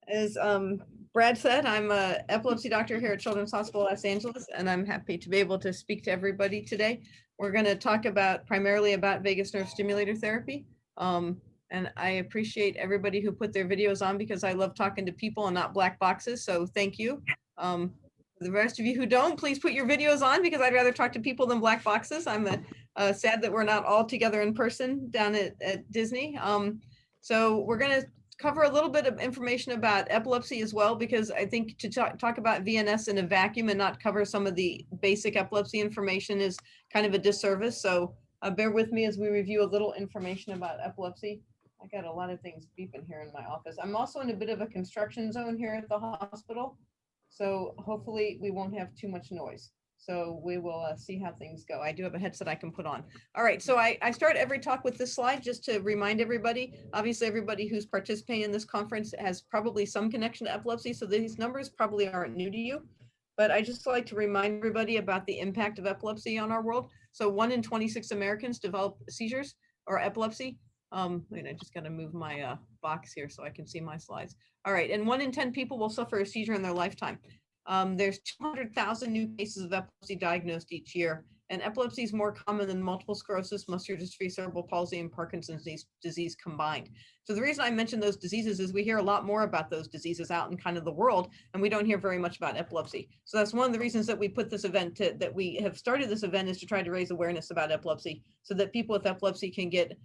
As Brad said, I'm an epilepsy doctor here at Children's Hospital Los Angeles, and I'm happy to be able to speak to everybody today. We're going to talk primarily about vagus nerve stimulator therapy. And I appreciate everybody who put their videos on because I love talking to people and not black boxes. So thank you. For the rest of you who don't, please put your videos on because I'd rather talk to people than black boxes. I'm sad that we're not all together in person down at Disney. So we're going to cover a little bit of information about epilepsy as well, because I think to talk about VNS in a vacuum and not cover some of the basic epilepsy information is kind of a disservice. So bear with me as we review a little information about epilepsy. I got a lot of things beeping here in my office. I'm also in a bit of a construction zone here at the hospital. So hopefully we won't have too much noise. So we will see how things go. I do have a headset I can put on. All right, so I start every talk with this slide just to remind everybody. Obviously, everybody who's participating in this conference has probably some connection to epilepsy, so these numbers probably aren't new to you. But I just like to remind everybody about the impact of epilepsy on our world. So 1 in 26 Americans develop seizures or epilepsy. Wait, I just got to move my box here so I can see my slides. All right, and 1 in 10 people will suffer a seizure in their lifetime. There's 200,000 new cases of epilepsy diagnosed each year, and epilepsy is more common than multiple sclerosis, muscular dystrophy, cerebral palsy, and Parkinson's disease combined. So the reason I mention those diseases is we hear a lot more about those diseases out in kind of the world, and we don't hear very much about epilepsy. So that's one of the reasons that we put this event that we have started this event is to try to raise awareness about epilepsy so that people with epilepsy can get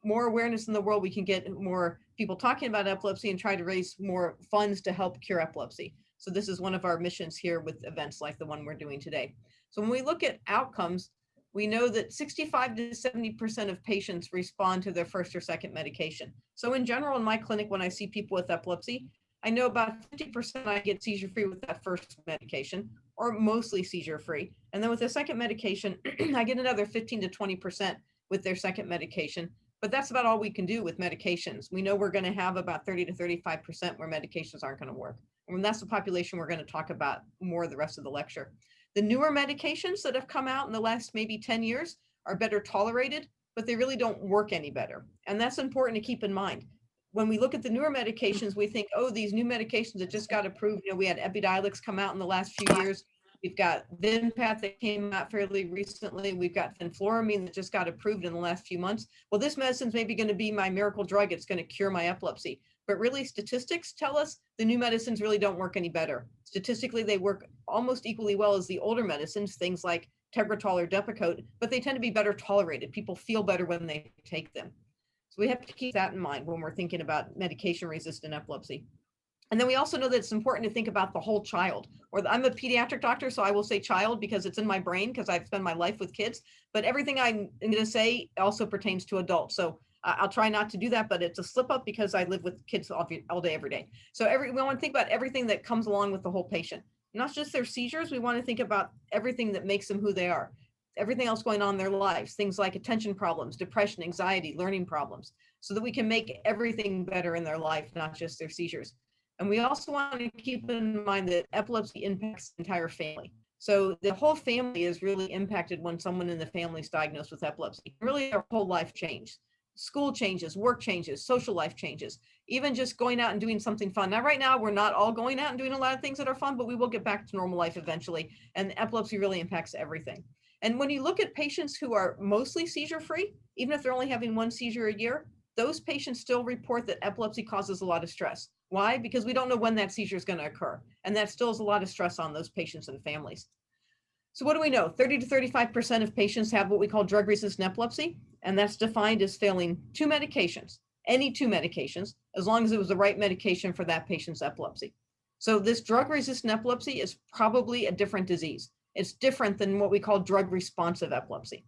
more awareness in the world. We can get more people talking about epilepsy and try to raise more funds to help cure epilepsy. So this is one of our missions here with events like the one we're doing today. So when we look at outcomes, we know that 65 to 70% of patients respond to their first or second medication. So in general, in my clinic, when I see people with epilepsy, I know about 50% I get seizure-free with that first medication, or mostly seizure-free. And then with the second medication, I get another 15 to 20% with their second medication. But that's about all we can do with medications. We know we're going to have about 30 to 35% where medications aren't going to work. And that's the population we're going to talk about more the rest of the lecture. The newer medications that have come out in the last maybe 10 years are better tolerated, but they really don't work any better. And that's important to keep in mind. When we look at the newer medications, we think, oh, these new medications that just got approved, we had Epidiolex come out in the last few years. We've got Vimpat that came out fairly recently. We've got fenfluramine that just got approved in the last few months. Well, this medicine's maybe going to be my miracle drug. It's going to cure my epilepsy. But really, statistics tell us the new medicines really don't work any better. Statistically, they work almost equally well as the older medicines, things like Tegretol or Depakote, but they tend to be better tolerated. People feel better when they take them. So we have to keep that in mind when we're thinking about medication-resistant epilepsy. And then we also know that it's important to think about the whole child. I'm a pediatric doctor, so I will say child because it's in my brain because I've spent my life with kids. But everything I'm going to say also pertains to adults. So I'll try not to do that, but it's a slip up because I live with kids all day, every day. So we want to think about everything that comes along with the whole patient, not just their seizures. We want to think about everything that makes them who they are, everything else going on in their lives, things like attention problems, depression, anxiety, learning problems, so that we can make everything better in their life, not just their seizures. And we also want to keep in mind that epilepsy impacts the entire family. So the whole family is really impacted when someone in the family is diagnosed with epilepsy. Really, their whole life changed. School changes, work changes, social life changes, even just going out and doing something fun. Now, right now, we're not all going out and doing a lot of things that are fun, but we will get back to normal life eventually. And epilepsy really impacts everything. And when you look at patients who are mostly seizure-free, even if they're only having one seizure a year, those patients still report that epilepsy causes a lot of stress. Why? Because we don't know when that seizure is going to occur. And that still is a lot of stress on those patients and families. So what do we know? 30 to 35% of patients have what we call drug-resistant epilepsy, and that's defined as failing two medications, any two medications, as long as it was the right medication for that patient's epilepsy. So this drug-resistant epilepsy is probably a different disease. It's different than what we call drug-responsive epilepsy.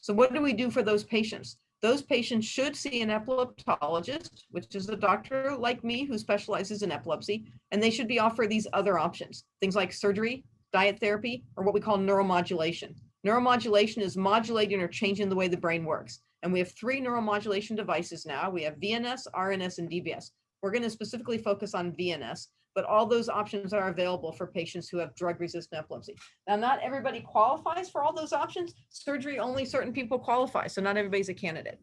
So what do we do for those patients? Those patients should see an epileptologist, which is a doctor like me who specializes in epilepsy, and they should be offered these other options, things like surgery, diet therapy, or what we call neuromodulation. Neuromodulation is modulating or changing the way the brain works. And we have 3 neuromodulation devices now. We have VNS, RNS, and DBS. We're going to specifically focus on VNS, but all those options are available for patients who have drug-resistant epilepsy. Now, not everybody qualifies for all those options. Surgery, only certain people qualify, so not everybody's a candidate.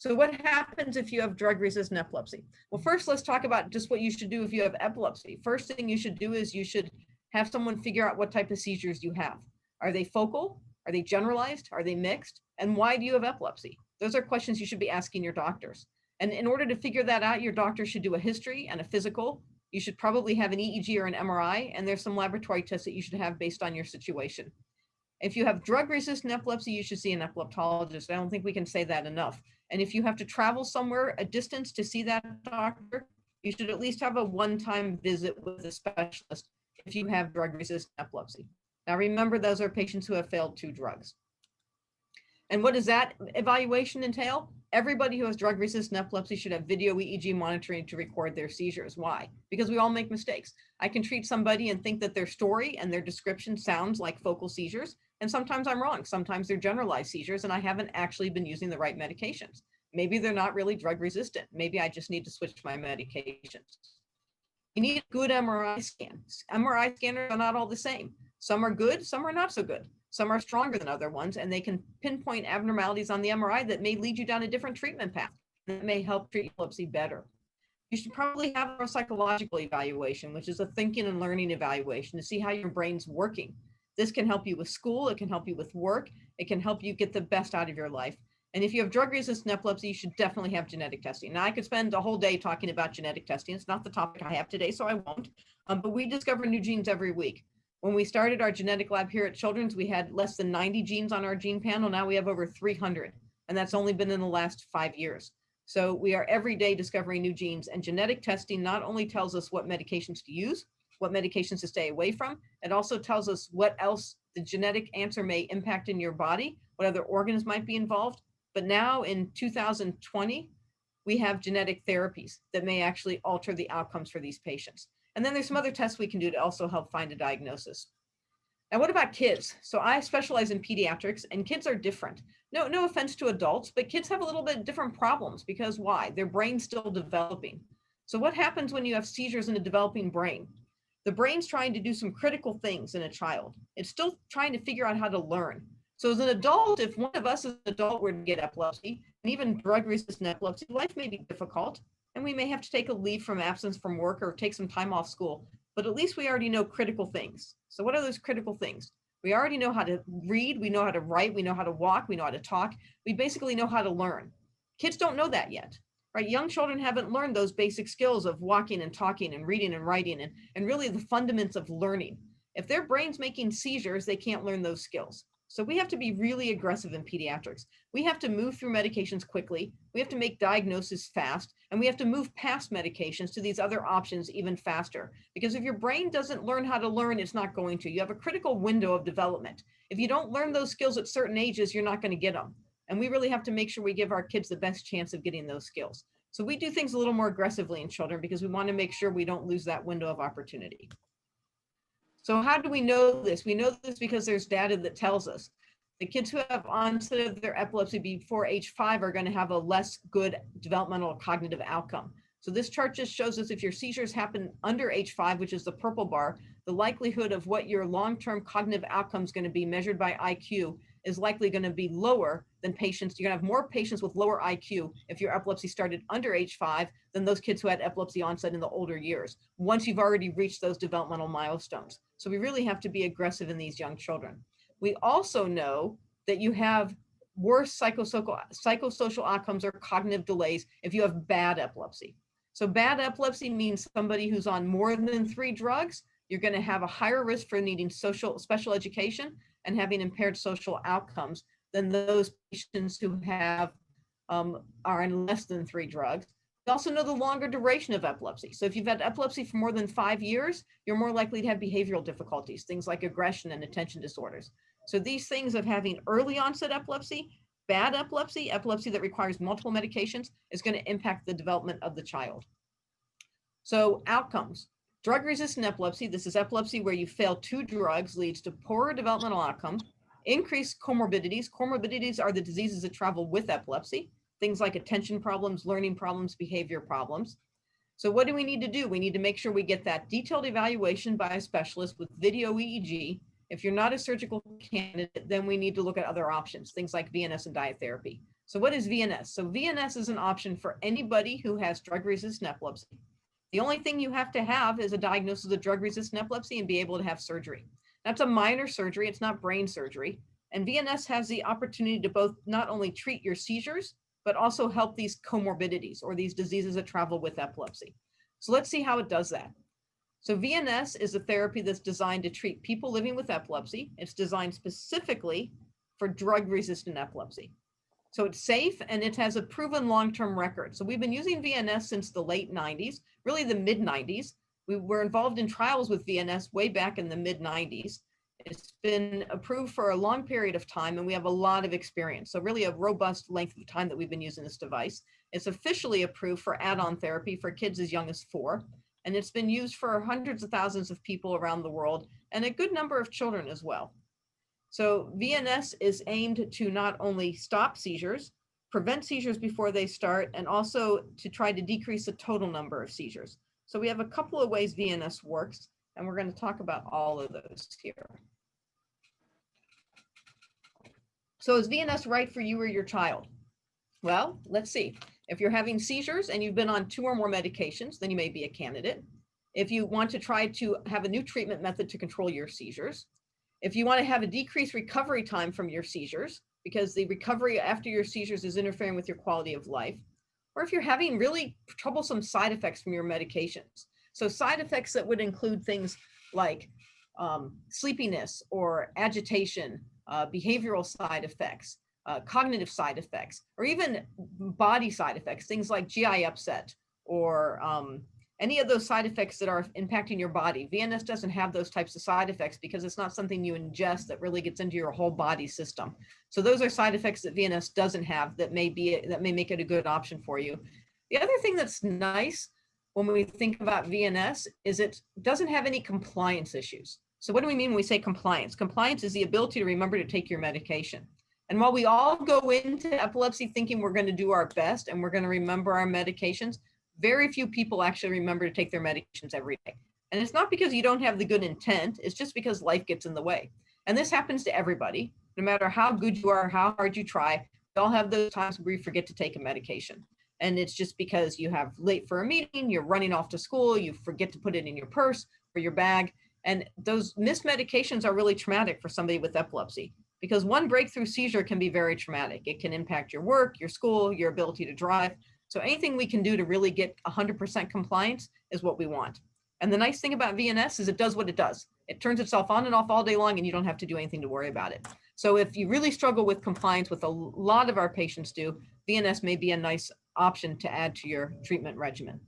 So what happens if you have drug-resistant epilepsy? Well, first, let's talk about just what you should do if you have epilepsy. First thing you should do is you should have someone figure out what type of seizures you have. Are they focal? Are they generalized? Are they mixed? And why do you have epilepsy? Those are questions you should be asking your doctors. And in order to figure that out, your doctor should do a history and a physical. You should probably have an EEG or an MRI, and there's some laboratory tests that you should have based on your situation. If you have drug-resistant epilepsy, you should see an epileptologist. I don't think we can say that enough. And if you have to travel somewhere a distance to see that doctor, you should at least have a one-time visit with a specialist if you have drug-resistant epilepsy. Now remember, those are patients who have failed 2 drugs. And what does that evaluation entail? Everybody who has drug-resistant epilepsy should have video EEG monitoring to record their seizures. Why? Because we all make mistakes. I can treat somebody and think that their story and their description sounds like focal seizures, and sometimes I'm wrong. Sometimes they're generalized seizures, and I haven't actually been using the right medications. Maybe they're not really drug-resistant. Maybe I just need to switch my medications. You need a good MRI scan. MRI scanners are not all the same. Some are good, some are not so good. Some are stronger than other ones, and they can pinpoint abnormalities on the MRI that may lead you down a different treatment path that may help treat epilepsy better. You should probably have a psychological evaluation, which is a thinking and learning evaluation to see how your brain's working. This can help you with school, it can help you with work, it can help you get the best out of your life. And if you have drug-resistant epilepsy, you should definitely have genetic testing. Now, I could spend a whole day talking about genetic testing. It's not the topic I have today, so I won't. But we discover new genes every week. When we started our genetic lab here at Children's, we had less than 90 genes on our gene panel. Now we have over 300, and that's only been in the last 5 years. So we are every day discovering new genes, and genetic testing not only tells us what medications to use, what medications to stay away from, it also tells us what else the genetic answer may impact in your body, what other organs might be involved. But now in 2020, we have genetic therapies that may actually alter the outcomes for these patients. And then there's some other tests we can do to also help find a diagnosis. Now, what about kids? So I specialize in pediatrics, and kids are different. No offense to adults, but kids have a little bit different problems because why? Their brain's still developing. So what happens when you have seizures in a developing brain? The brain's trying to do some critical things in a child. It's still trying to figure out how to learn. So as an adult, if one of us as an adult were to get epilepsy, and even drug-resistant epilepsy, life may be difficult, and we may have to take a leave from absence from work or take some time off school, but at least we already know critical things. So what are those critical things? We already know how to read, we know how to write, we know how to walk, we know how to talk. We basically know how to learn. Kids don't know that yet, right? Young children haven't learned those basic skills of walking and talking and reading and writing and really the fundamentals of learning. If their brain's making seizures, they can't learn those skills. So we have to be really aggressive in pediatrics. We have to move through medications quickly. We have to make diagnosis fast, and we have to move past medications to these other options even faster. Because if your brain doesn't learn how to learn, it's not going to. You have a critical window of development. If you don't learn those skills at certain ages, you're not going to get them. And we really have to make sure we give our kids the best chance of getting those skills. So we do things a little more aggressively in children because we want to make sure we don't lose that window of opportunity. So how do we know this? We know this because there's data that tells us the kids who have onset of their epilepsy before age 5 are going to have a less good developmental cognitive outcome. So this chart just shows us if your seizures happen under age 5, which is the purple bar, the likelihood of what your long-term cognitive outcome is going to be measured by IQ is likely going to be lower than patients. You're going to have more patients with lower IQ if your epilepsy started under age 5 than those kids who had epilepsy onset in the older years, once you've already reached those developmental milestones. So we really have to be aggressive in these young children. We also know that you have worse psychosocial outcomes or cognitive delays if you have bad epilepsy. So bad epilepsy means somebody who's on more than 3 drugs. You're going to have a higher risk for needing special education and having impaired social outcomes than those patients who have are in less than 3 drugs. We also know the longer duration of epilepsy. So if you've had epilepsy for more than 5 years, you're more likely to have behavioral difficulties, things like aggression and attention disorders. So these things of having early onset epilepsy, bad epilepsy, epilepsy that requires multiple medications is going to impact the development of the child. So outcomes. Drug-resistant epilepsy, this is epilepsy where you fail 2 drugs, leads to poorer developmental outcomes, increased comorbidities. Comorbidities are the diseases that travel with epilepsy, things like attention problems, learning problems, behavior problems. So what do we need to do? We need to make sure we get that detailed evaluation by a specialist with video EEG. If you're not a surgical candidate, then we need to look at other options, things like VNS and diet therapy. So what is VNS? So VNS is an option for anybody who has drug-resistant epilepsy. The only thing you have to have is a diagnosis of drug-resistant epilepsy and be able to have surgery. That's a minor surgery. It's not brain surgery. And VNS has the opportunity to both not only treat your seizures, but also help these comorbidities or these diseases that travel with epilepsy. So let's see how it does that. So VNS is a therapy that's designed to treat people living with epilepsy. It's designed specifically for drug-resistant epilepsy. So it's safe and it has a proven long-term record. So we've been using VNS since the late 90s, really the mid 90s. We were involved in trials with VNS way back in the mid 90s. It's been approved for a long period of time and we have a lot of experience. So really a robust length of time that we've been using this device. It's officially approved for add-on therapy for kids as young as 4. And it's been used for hundreds of thousands of people around the world and a good number of children as well. So VNS is aimed to not only stop seizures, prevent seizures before they start, and also to try to decrease the total number of seizures. So we have a couple of ways VNS works, and we're going to talk about all of those here. So is VNS right for you or your child? Well, let's see. If you're having seizures and you've been on 2 or more medications, then you may be a candidate. If you want to try to have a new treatment method to control your seizures, if you want to have a decreased recovery time from your seizures, because the recovery after your seizures is interfering with your quality of life, or if you're having really troublesome side effects from your medications. So side effects that would include things like sleepiness or agitation, behavioral side effects, cognitive side effects, or even body side effects, things like GI upset or any of those side effects that are impacting your body. VNS doesn't have those types of side effects because it's not something you ingest that really gets into your whole body system. So those are side effects that VNS doesn't have that may make it a good option for you. The other thing that's nice when we think about VNS is it doesn't have any compliance issues. So what do we mean when we say compliance? Compliance is the ability to remember to take your medication. And while we all go into epilepsy thinking we're going to do our best and we're going to remember our medications, very few people actually remember to take their medications every day. And it's not because you don't have the good intent, it's just because life gets in the way. And this happens to everybody, no matter how good you are, how hard you try, we all have those times where you forget to take a medication. And it's just because you have late for a meeting, you're running off to school, you forget to put it in your purse or your bag. And those missed medications are really traumatic for somebody with epilepsy because one breakthrough seizure can be very traumatic. It can impact your work, your school, your ability to drive. So anything we can do to really get 100% compliance is what we want. And the nice thing about VNS is it does what it does. It turns itself on and off all day long and you don't have to do anything to worry about it. So if you really struggle with compliance, with a lot of our patients do, VNS may be a nice option to add to your treatment regimen.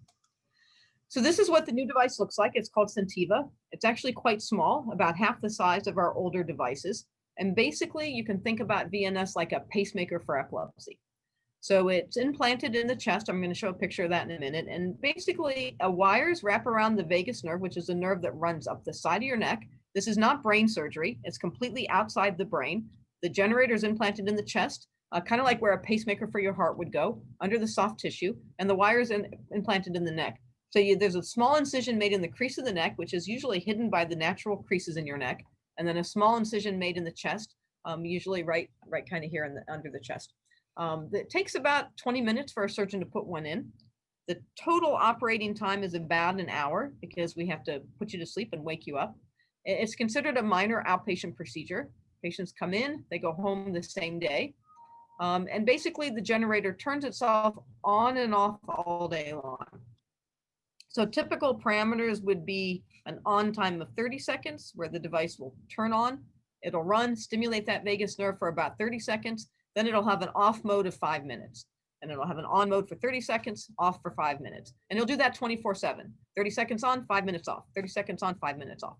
So this is what the new device looks like. It's called Sentiva. It's actually quite small, about half the size of our older devices. And basically you can think about VNS like a pacemaker for epilepsy. So it's implanted in the chest. I'm going to show a picture of that in a minute. And basically wires wrap around the vagus nerve, which is a nerve that runs up the side of your neck. This is not brain surgery. It's completely outside the brain. The generator is implanted in the chest, kind of like where a pacemaker for your heart would go, under the soft tissue, and the wire is implanted in the neck. So there's a small incision made in the crease of the neck, which is usually hidden by the natural creases in your neck, and then a small incision made in the chest, usually right kind of here under the chest. It takes about 20 minutes for a surgeon to put one in. The total operating time is about an hour because we have to put you to sleep and wake you up. It's considered a minor outpatient procedure. Patients come in, they go home the same day. And basically the generator turns itself on and off all day long. So typical parameters would be an on time of 30 seconds where the device will turn on, it'll run, stimulate that vagus nerve for about 30 seconds. Then it'll have an off mode of 5 minutes. And it'll have an on mode for 30 seconds, off for 5 minutes. And it'll do that 24/7. 30 seconds on, 5 minutes off. 30 seconds on, 5 minutes off.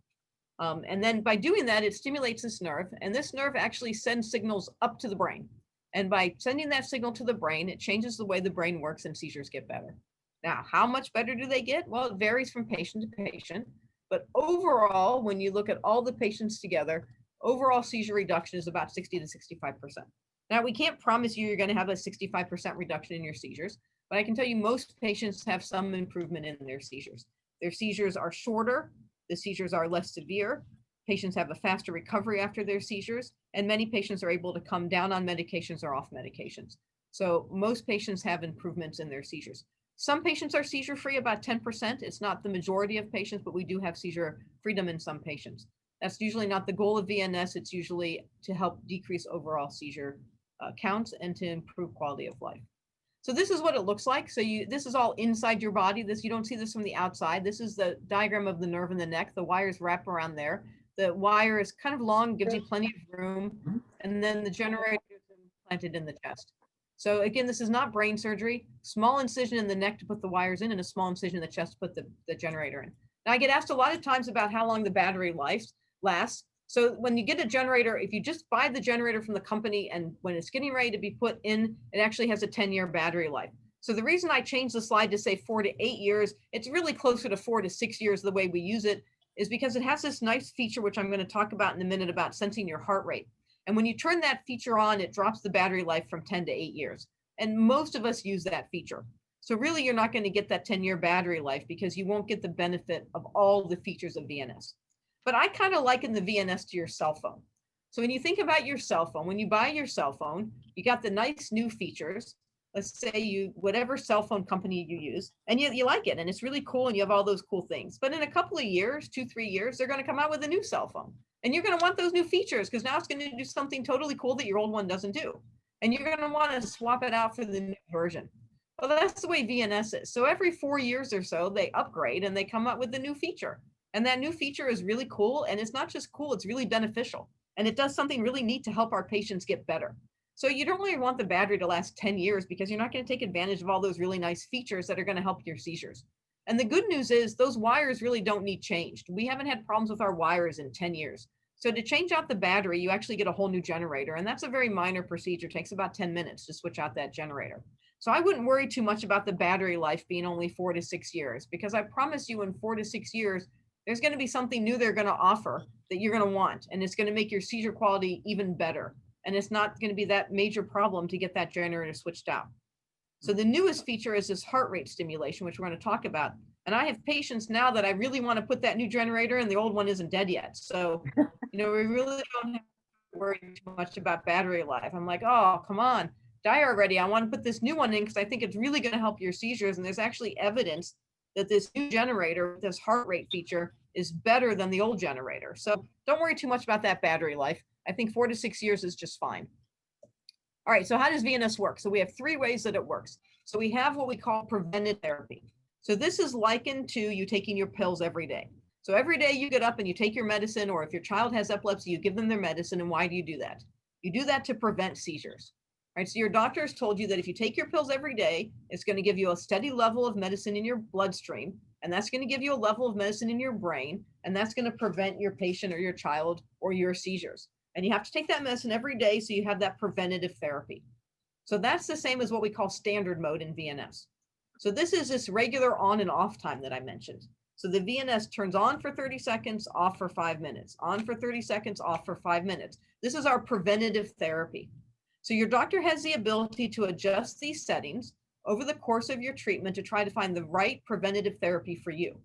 And then by doing that, it stimulates this nerve. And this nerve actually sends signals up to the brain. And by sending that signal to the brain, it changes the way the brain works and seizures get better. Now, how much better do they get? Well, it varies from patient to patient. But overall, when you look at all the patients together, overall seizure reduction is about 60 to 65%. Now, we can't promise you're going to have a 65% reduction in your seizures, but I can tell you most patients have some improvement in their seizures. Their seizures are shorter, the seizures are less severe, patients have a faster recovery after their seizures, and many patients are able to come down on medications or off medications. So most patients have improvements in their seizures. Some patients are seizure free, about 10%. It's not the majority of patients, but we do have seizure freedom in some patients. That's usually not the goal of VNS. It's usually to help decrease overall seizure counts and to improve quality of life. So this is what it looks like. So this is all inside your body. You don't see this from the outside. This is the diagram of the nerve in the neck. The wires wrap around there. The wire is kind of long, gives you plenty of room. And then the generator is implanted in the chest. So again, this is not brain surgery. Small incision in the neck to put the wires in and a small incision in the chest to put the generator in. Now I get asked a lot of times about how long the battery lasts. So when you get a generator, if you just buy the generator from the company and when it's getting ready to be put in, it actually has a 10-year battery life. So the reason I changed the slide to say 4 to 8 years, it's really closer to 4 to 6 years the way we use it, is because it has this nice feature, which I'm going to talk about in a minute, about sensing your heart rate. And when you turn that feature on, it drops the battery life from 10 to 8 years. And most of us use that feature. So really, you're not going to get that 10-year battery life because you won't get the benefit of all the features of VNS. But I kind of liken the VNS to your cell phone. So when you think about your cell phone, when you buy your cell phone, you got the nice new features. Let's say whatever cell phone company you use, and you like it, and it's really cool, and you have all those cool things. But in a couple of years, 2-3 years, they're going to come out with a new cell phone. And you're going to want those new features because now it's going to do something totally cool that your old one doesn't do. And you're going to want to swap it out for the new version. Well, that's the way VNS is. So every 4 years or so, they upgrade and they come up with a new feature. And that new feature is really cool. And it's not just cool, it's really beneficial. And it does something really neat to help our patients get better. So you don't really want the battery to last 10 years because you're not going to take advantage of all those really nice features that are going to help your seizures. And the good news is those wires really don't need changed. We haven't had problems with our wires in 10 years. So to change out the battery, you actually get a whole new generator. And that's a very minor procedure. It takes about 10 minutes to switch out that generator. So I wouldn't worry too much about the battery life being only 4 to 6 years, because I promise you in 4 to 6 years, there's going to be something new they're going to offer that you're going to want. And it's going to make your seizure quality even better. And it's not going to be that major problem to get that generator switched out. So the newest feature is this heart rate stimulation, which we're going to talk about. And I have patients now that I really want to put that new generator in. The old one isn't dead yet. So, we really don't have to worry too much about battery life. I'm like, oh, come on, die already. I want to put this new one in because I think it's really going to help your seizures. And there's actually evidence that this new generator, this heart rate feature, is better than the old generator. So don't worry too much about that battery life. I think 4 to 6 years is just fine. All right, so how does VNS work? So we have 3 ways that it works. So we have what we call preventative therapy. So this is likened to you taking your pills every day. So every day you get up and you take your medicine, or if your child has epilepsy, you give them their medicine. And why do you do that? You do that to prevent seizures. Right, so your doctor has told you that if you take your pills every day, it's going to give you a steady level of medicine in your bloodstream, and that's going to give you a level of medicine in your brain, and that's going to prevent your patient or your child or your seizures. And you have to take that medicine every day, so you have that preventative therapy. So that's the same as what we call standard mode in VNS. So this is this regular on and off time that I mentioned. So the VNS turns on for 30 seconds, off for 5 minutes, on for 30 seconds, off for 5 minutes. This is our preventative therapy. So your doctor has the ability to adjust these settings over the course of your treatment to try to find the right preventative therapy for you.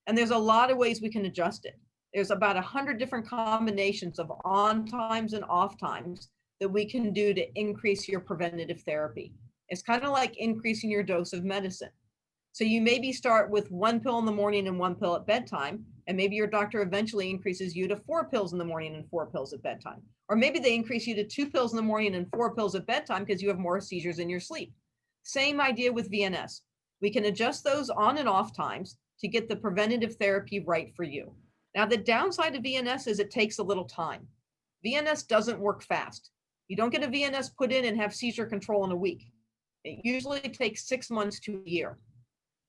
And there's a lot of ways we can adjust it. There's about 100 different combinations of on times and off times that we can do to increase your preventative therapy. It's kind of like increasing your dose of medicine. So you maybe start with 1 pill in the morning and 1 pill at bedtime, and maybe your doctor eventually increases you to 4 pills in the morning and 4 pills at bedtime. Or maybe they increase you to 2 pills in the morning and 4 pills at bedtime because you have more seizures in your sleep. Same idea with VNS. We can adjust those on and off times to get the preventative therapy right for you. Now, the downside of VNS is it takes a little time. VNS doesn't work fast. You don't get a VNS put in and have seizure control in a week. It usually takes 6 months to a year.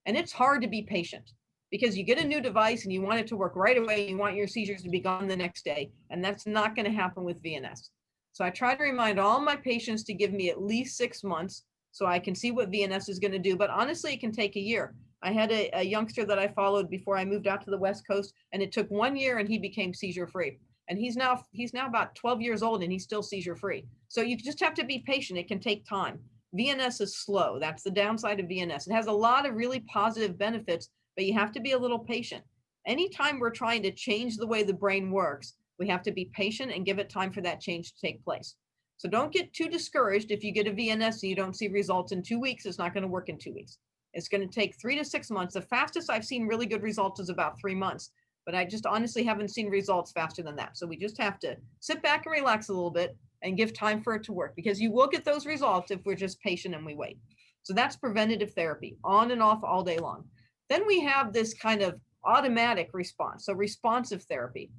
And it's hard to be patient because you get a new device and you want it to work right away. You want your seizures to be gone the next day. And that's not going to happen with VNS. So I try to remind all my patients to give me at least 6 months so I can see what VNS is going to do. But honestly, it can take a year. I had a youngster that I followed before I moved out to the West Coast, and it took 1 year and he became seizure free. And he's now about 12 years old and he's still seizure free. So you just have to be patient. It can take time. VNS is slow. That's the downside of VNS. It has a lot of really positive benefits, but you have to be a little patient. Anytime we're trying to change the way the brain works, we have to be patient and give it time for that change to take place. So don't get too discouraged if you get a VNS and you don't see results in 2 weeks. It's not going to work in 2 weeks. It's going to take 3 to 6 months. The fastest I've seen really good results is about 3 months, but I just honestly haven't seen results faster than that. So we just have to sit back and relax a little bit and give time for it to work, because you will get those results if we're just patient and we wait. So that's preventative therapy, on and off all day long. Then we have this kind of automatic response, so responsive therapy.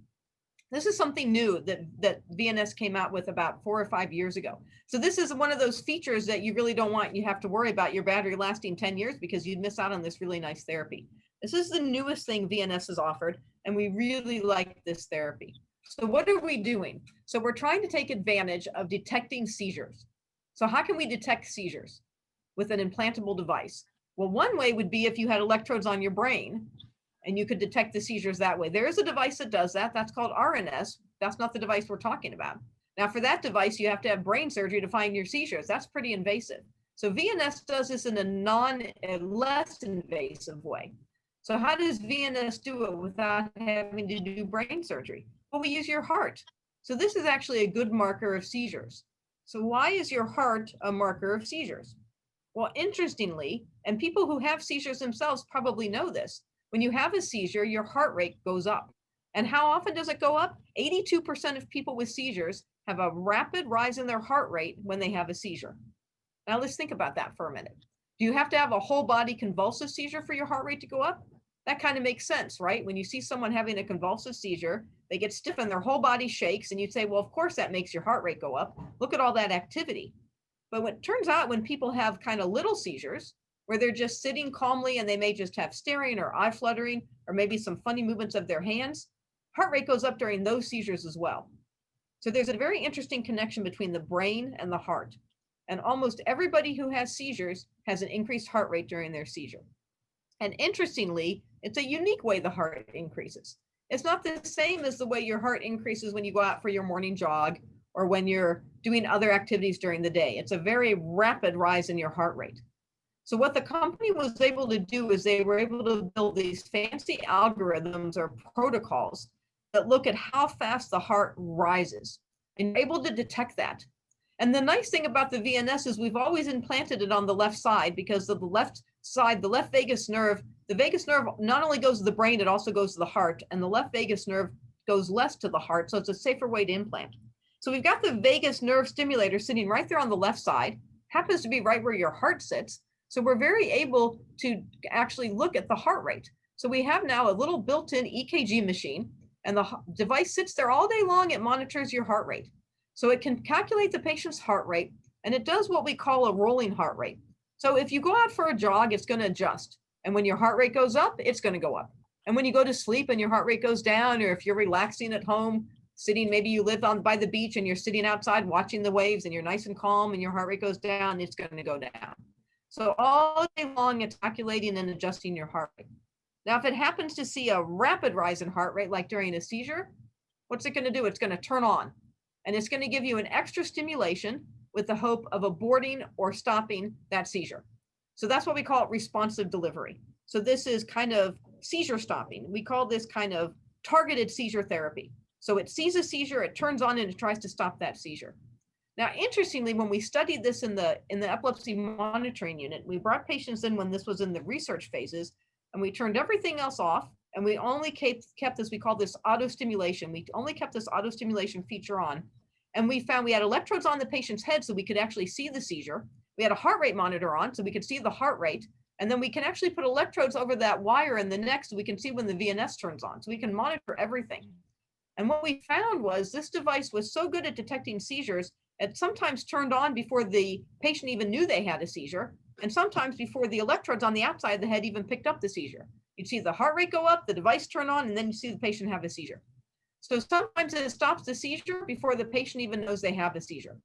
This is something new that VNS came out with about 4 or 5 years ago. So this is one of those features that you really don't want. You have to worry about your battery lasting 10 years because you'd miss out on this really nice therapy. This is the newest thing VNS has offered, and we really like this therapy. So what are we doing? So we're trying to take advantage of detecting seizures. So how can we detect seizures with an implantable device? Well, one way would be if you had electrodes on your brain and you could detect the seizures that way. There is a device that does that. That's called RNS. That's not the device we're talking about. Now, for that device, you have to have brain surgery to find your seizures. That's pretty invasive. So VNS does this in a less invasive way. So how does VNS do it without having to do brain surgery? Well, we use your heart. So this is actually a good marker of seizures. So why is your heart a marker of seizures? Well, interestingly, and people who have seizures themselves probably know this, when you have a seizure, your heart rate goes up. And how often does it go up? 82% of people with seizures have a rapid rise in their heart rate when they have a seizure. Now let's think about that for a minute. Do you have to have a whole body convulsive seizure for your heart rate to go up? That kind of makes sense, right? When you see someone having a convulsive seizure, they get stiff and their whole body shakes, and you'd say, well, of course that makes your heart rate go up. Look at all that activity. But it turns out when people have kind of little seizures, where they're just sitting calmly and they may just have staring or eye fluttering or maybe some funny movements of their hands, heart rate goes up during those seizures as well. So there's a very interesting connection between the brain and the heart. And almost everybody who has seizures has an increased heart rate during their seizure. And interestingly, it's a unique way the heart increases. It's not the same as the way your heart increases when you go out for your morning jog or when you're doing other activities during the day. It's a very rapid rise in your heart rate. So what the company was able to do is they were able to build these fancy algorithms or protocols that look at how fast the heart rises, and you're able to detect that. And the nice thing about the VNS is we've always implanted it on the left side, because of the left side, the left vagus nerve, the vagus nerve not only goes to the brain, it also goes to the heart, and the left vagus nerve goes less to the heart, so it's a safer way to implant. So we've got the vagus nerve stimulator sitting right there on the left side, happens to be right where your heart sits. So we're very able to actually look at the heart rate. So we have now a little built-in EKG machine, and the device sits there all day long. It monitors your heart rate. So it can calculate the patient's heart rate, and it does what we call a rolling heart rate. So if you go out for a jog, it's going to adjust. And when your heart rate goes up, it's going to go up. And when you go to sleep and your heart rate goes down, or if you're relaxing at home, sitting, maybe you live by the beach and you're sitting outside watching the waves and you're nice and calm and your heart rate goes down, it's going to go down. So all day long, it's calculating and adjusting your heart rate. Now, if it happens to see a rapid rise in heart rate, like during a seizure, what's it going to do? It's going to turn on, and it's going to give you an extra stimulation with the hope of aborting or stopping that seizure. So that's what we call it responsive delivery. So this is kind of seizure stopping. We call this kind of targeted seizure therapy. So it sees a seizure, it turns on, and it tries to stop that seizure. Now, interestingly, when we studied this in the epilepsy monitoring unit, we brought patients in when this was in the research phases, and we turned everything else off, and we only kept this, we call this auto stimulation. We only kept this auto stimulation feature on, and we found we had electrodes on the patient's head so we could actually see the seizure. We had a heart rate monitor on so we could see the heart rate, and then we can actually put electrodes over that wire in the neck so we can see when the VNS turns on, so we can monitor everything. And what we found was this device was so good at detecting seizures, it sometimes turned on before the patient even knew they had a seizure, and sometimes before the electrodes on the outside of the head even picked up the seizure. You'd see the heart rate go up, the device turn on, and then you see the patient have a seizure. So sometimes it stops the seizure before the patient even knows they have a seizure.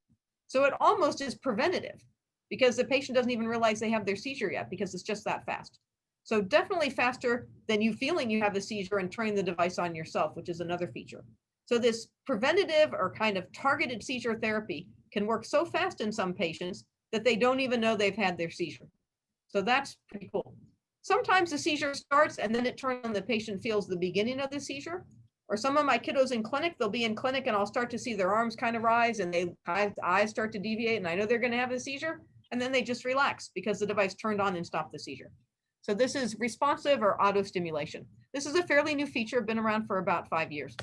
So it almost is preventative, because the patient doesn't even realize they have their seizure yet, because it's just that fast. So definitely faster than you feeling you have a seizure and turning the device on yourself, which is another feature. So this preventative or kind of targeted seizure therapy can work so fast in some patients that they don't even know they've had their seizure. So that's pretty cool. Sometimes the seizure starts and then it turns on, the patient feels the beginning of the seizure. Or some of my kiddos in clinic, they'll be in clinic and I'll start to see their arms kind of rise and they eyes start to deviate and I know they're going to have a seizure, and then they just relax because the device turned on and stopped the seizure. So this is responsive or auto stimulation. This is a fairly new feature, been around for about 5 years.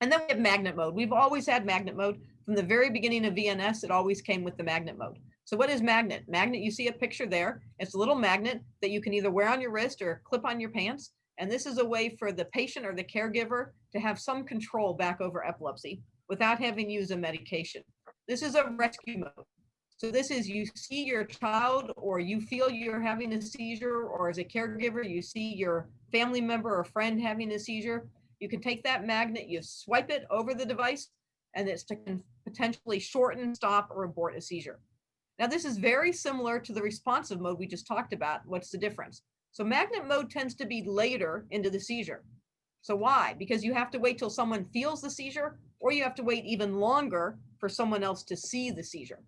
And then we have magnet mode. We've always had magnet mode. From the very beginning of VNS, it always came with the magnet mode. So what is magnet? Magnet, you see a picture there. It's a little magnet that you can either wear on your wrist or clip on your pants. And this is a way for the patient or the caregiver to have some control back over epilepsy without having to use a medication. This is a rescue mode. So this is, you see your child or you feel you're having a seizure, or as a caregiver, you see your family member or friend having a seizure. You can take that magnet, you swipe it over the device, and it's to potentially shorten, stop, or abort a seizure. Now, this is very similar to the responsive mode we just talked about. What's the difference? So magnet mode tends to be later into the seizure. So why? Because you have to wait till someone feels the seizure, or you have to wait even longer for someone else to see the seizure.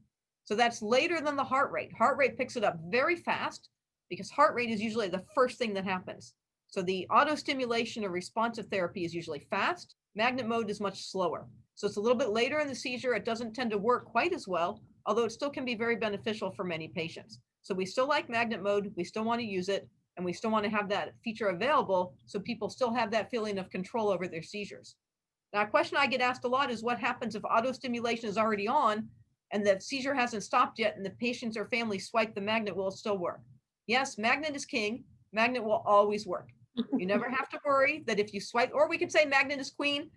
So that's later than the heart rate. Heart rate picks it up very fast because heart rate is usually the first thing that happens. So the auto stimulation or responsive therapy is usually fast. Magnet mode is much slower. So it's a little bit later in the seizure. It doesn't tend to work quite as well, although it still can be very beneficial for many patients. So we still like magnet mode. We still want to use it. And we still want to have that feature available so people still have that feeling of control over their seizures. Now, a question I get asked a lot is what happens if auto stimulation is already on and the seizure hasn't stopped yet and the patients or family swipe the magnet, will it still work? Yes, magnet is king. Magnet will always work. You never have to worry that if you swipe, or we could say magnet is queen,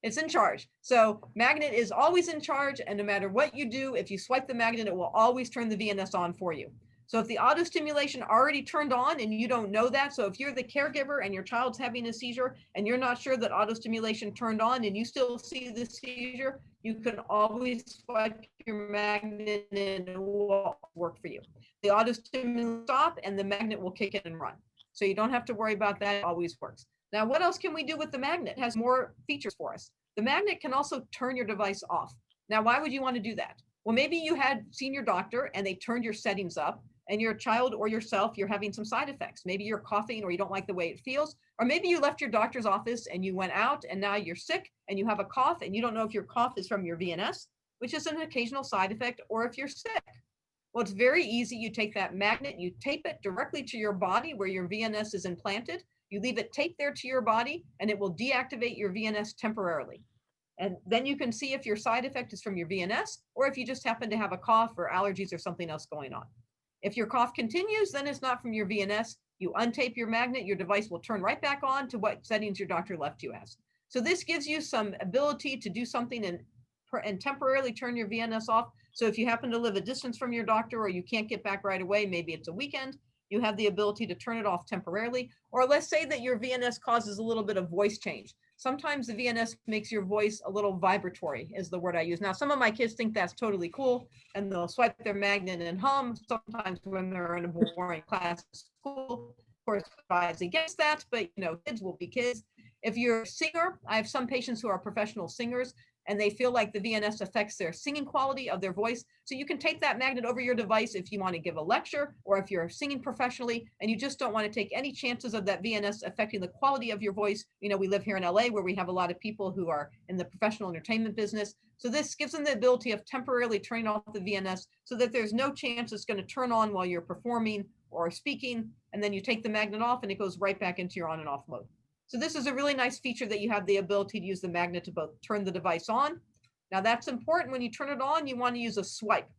it's in charge. So magnet is always in charge, and no matter what you do, if you swipe the magnet, it will always turn the VNS on for you. So if the auto stimulation already turned on and you don't know that, so if you're the caregiver and your child's having a seizure and you're not sure that auto stimulation turned on and you still see the seizure, you can always swipe your magnet and it will work for you. The auto stimulation will stop and the magnet will kick in and run. So you don't have to worry about that, it always works. Now, what else can we do with the magnet? It has more features for us. The magnet can also turn your device off. Now, why would you want to do that? Well, maybe you had seen your doctor and they turned your settings up, and your child or yourself, you're having some side effects. Maybe you're coughing or you don't like the way it feels, or maybe you left your doctor's office and you went out and now you're sick and you have a cough and you don't know if your cough is from your VNS, which is an occasional side effect, or if you're sick. Well, it's very easy. You take that magnet, you tape it directly to your body where your VNS is implanted. You leave it taped there to your body and it will deactivate your VNS temporarily. And then you can see if your side effect is from your VNS or if you just happen to have a cough or allergies or something else going on. If your cough continues, then it's not from your VNS. You untape your magnet, your device will turn right back on to what settings your doctor left you as. So this gives you some ability to do something and temporarily turn your VNS off. So if you happen to live a distance from your doctor or you can't get back right away, maybe it's a weekend, you have the ability to turn it off temporarily. Or let's say that your VNS causes a little bit of voice change. Sometimes the VNS makes your voice a little vibratory, is the word I use. Now, some of my kids think that's totally cool, and they'll swipe their magnet and hum. Sometimes when they're in a boring class at school, of course, advise against that, but kids will be kids. If you're a singer, I have some patients who are professional singers, and they feel like the VNS affects their singing quality of their voice. So you can take that magnet over your device if you want to give a lecture, or if you're singing professionally and you just don't want to take any chances of that VNS affecting the quality of your voice. We live here in LA where we have a lot of people who are in the professional entertainment business. So this gives them the ability of temporarily turning off the VNS so that there's no chance it's going to turn on while you're performing or speaking. And then you take the magnet off and it goes right back into your on and off mode. So this is a really nice feature that you have the ability to use the magnet to both turn the device on. Now that's important. When you turn it on, you want to use a swipe.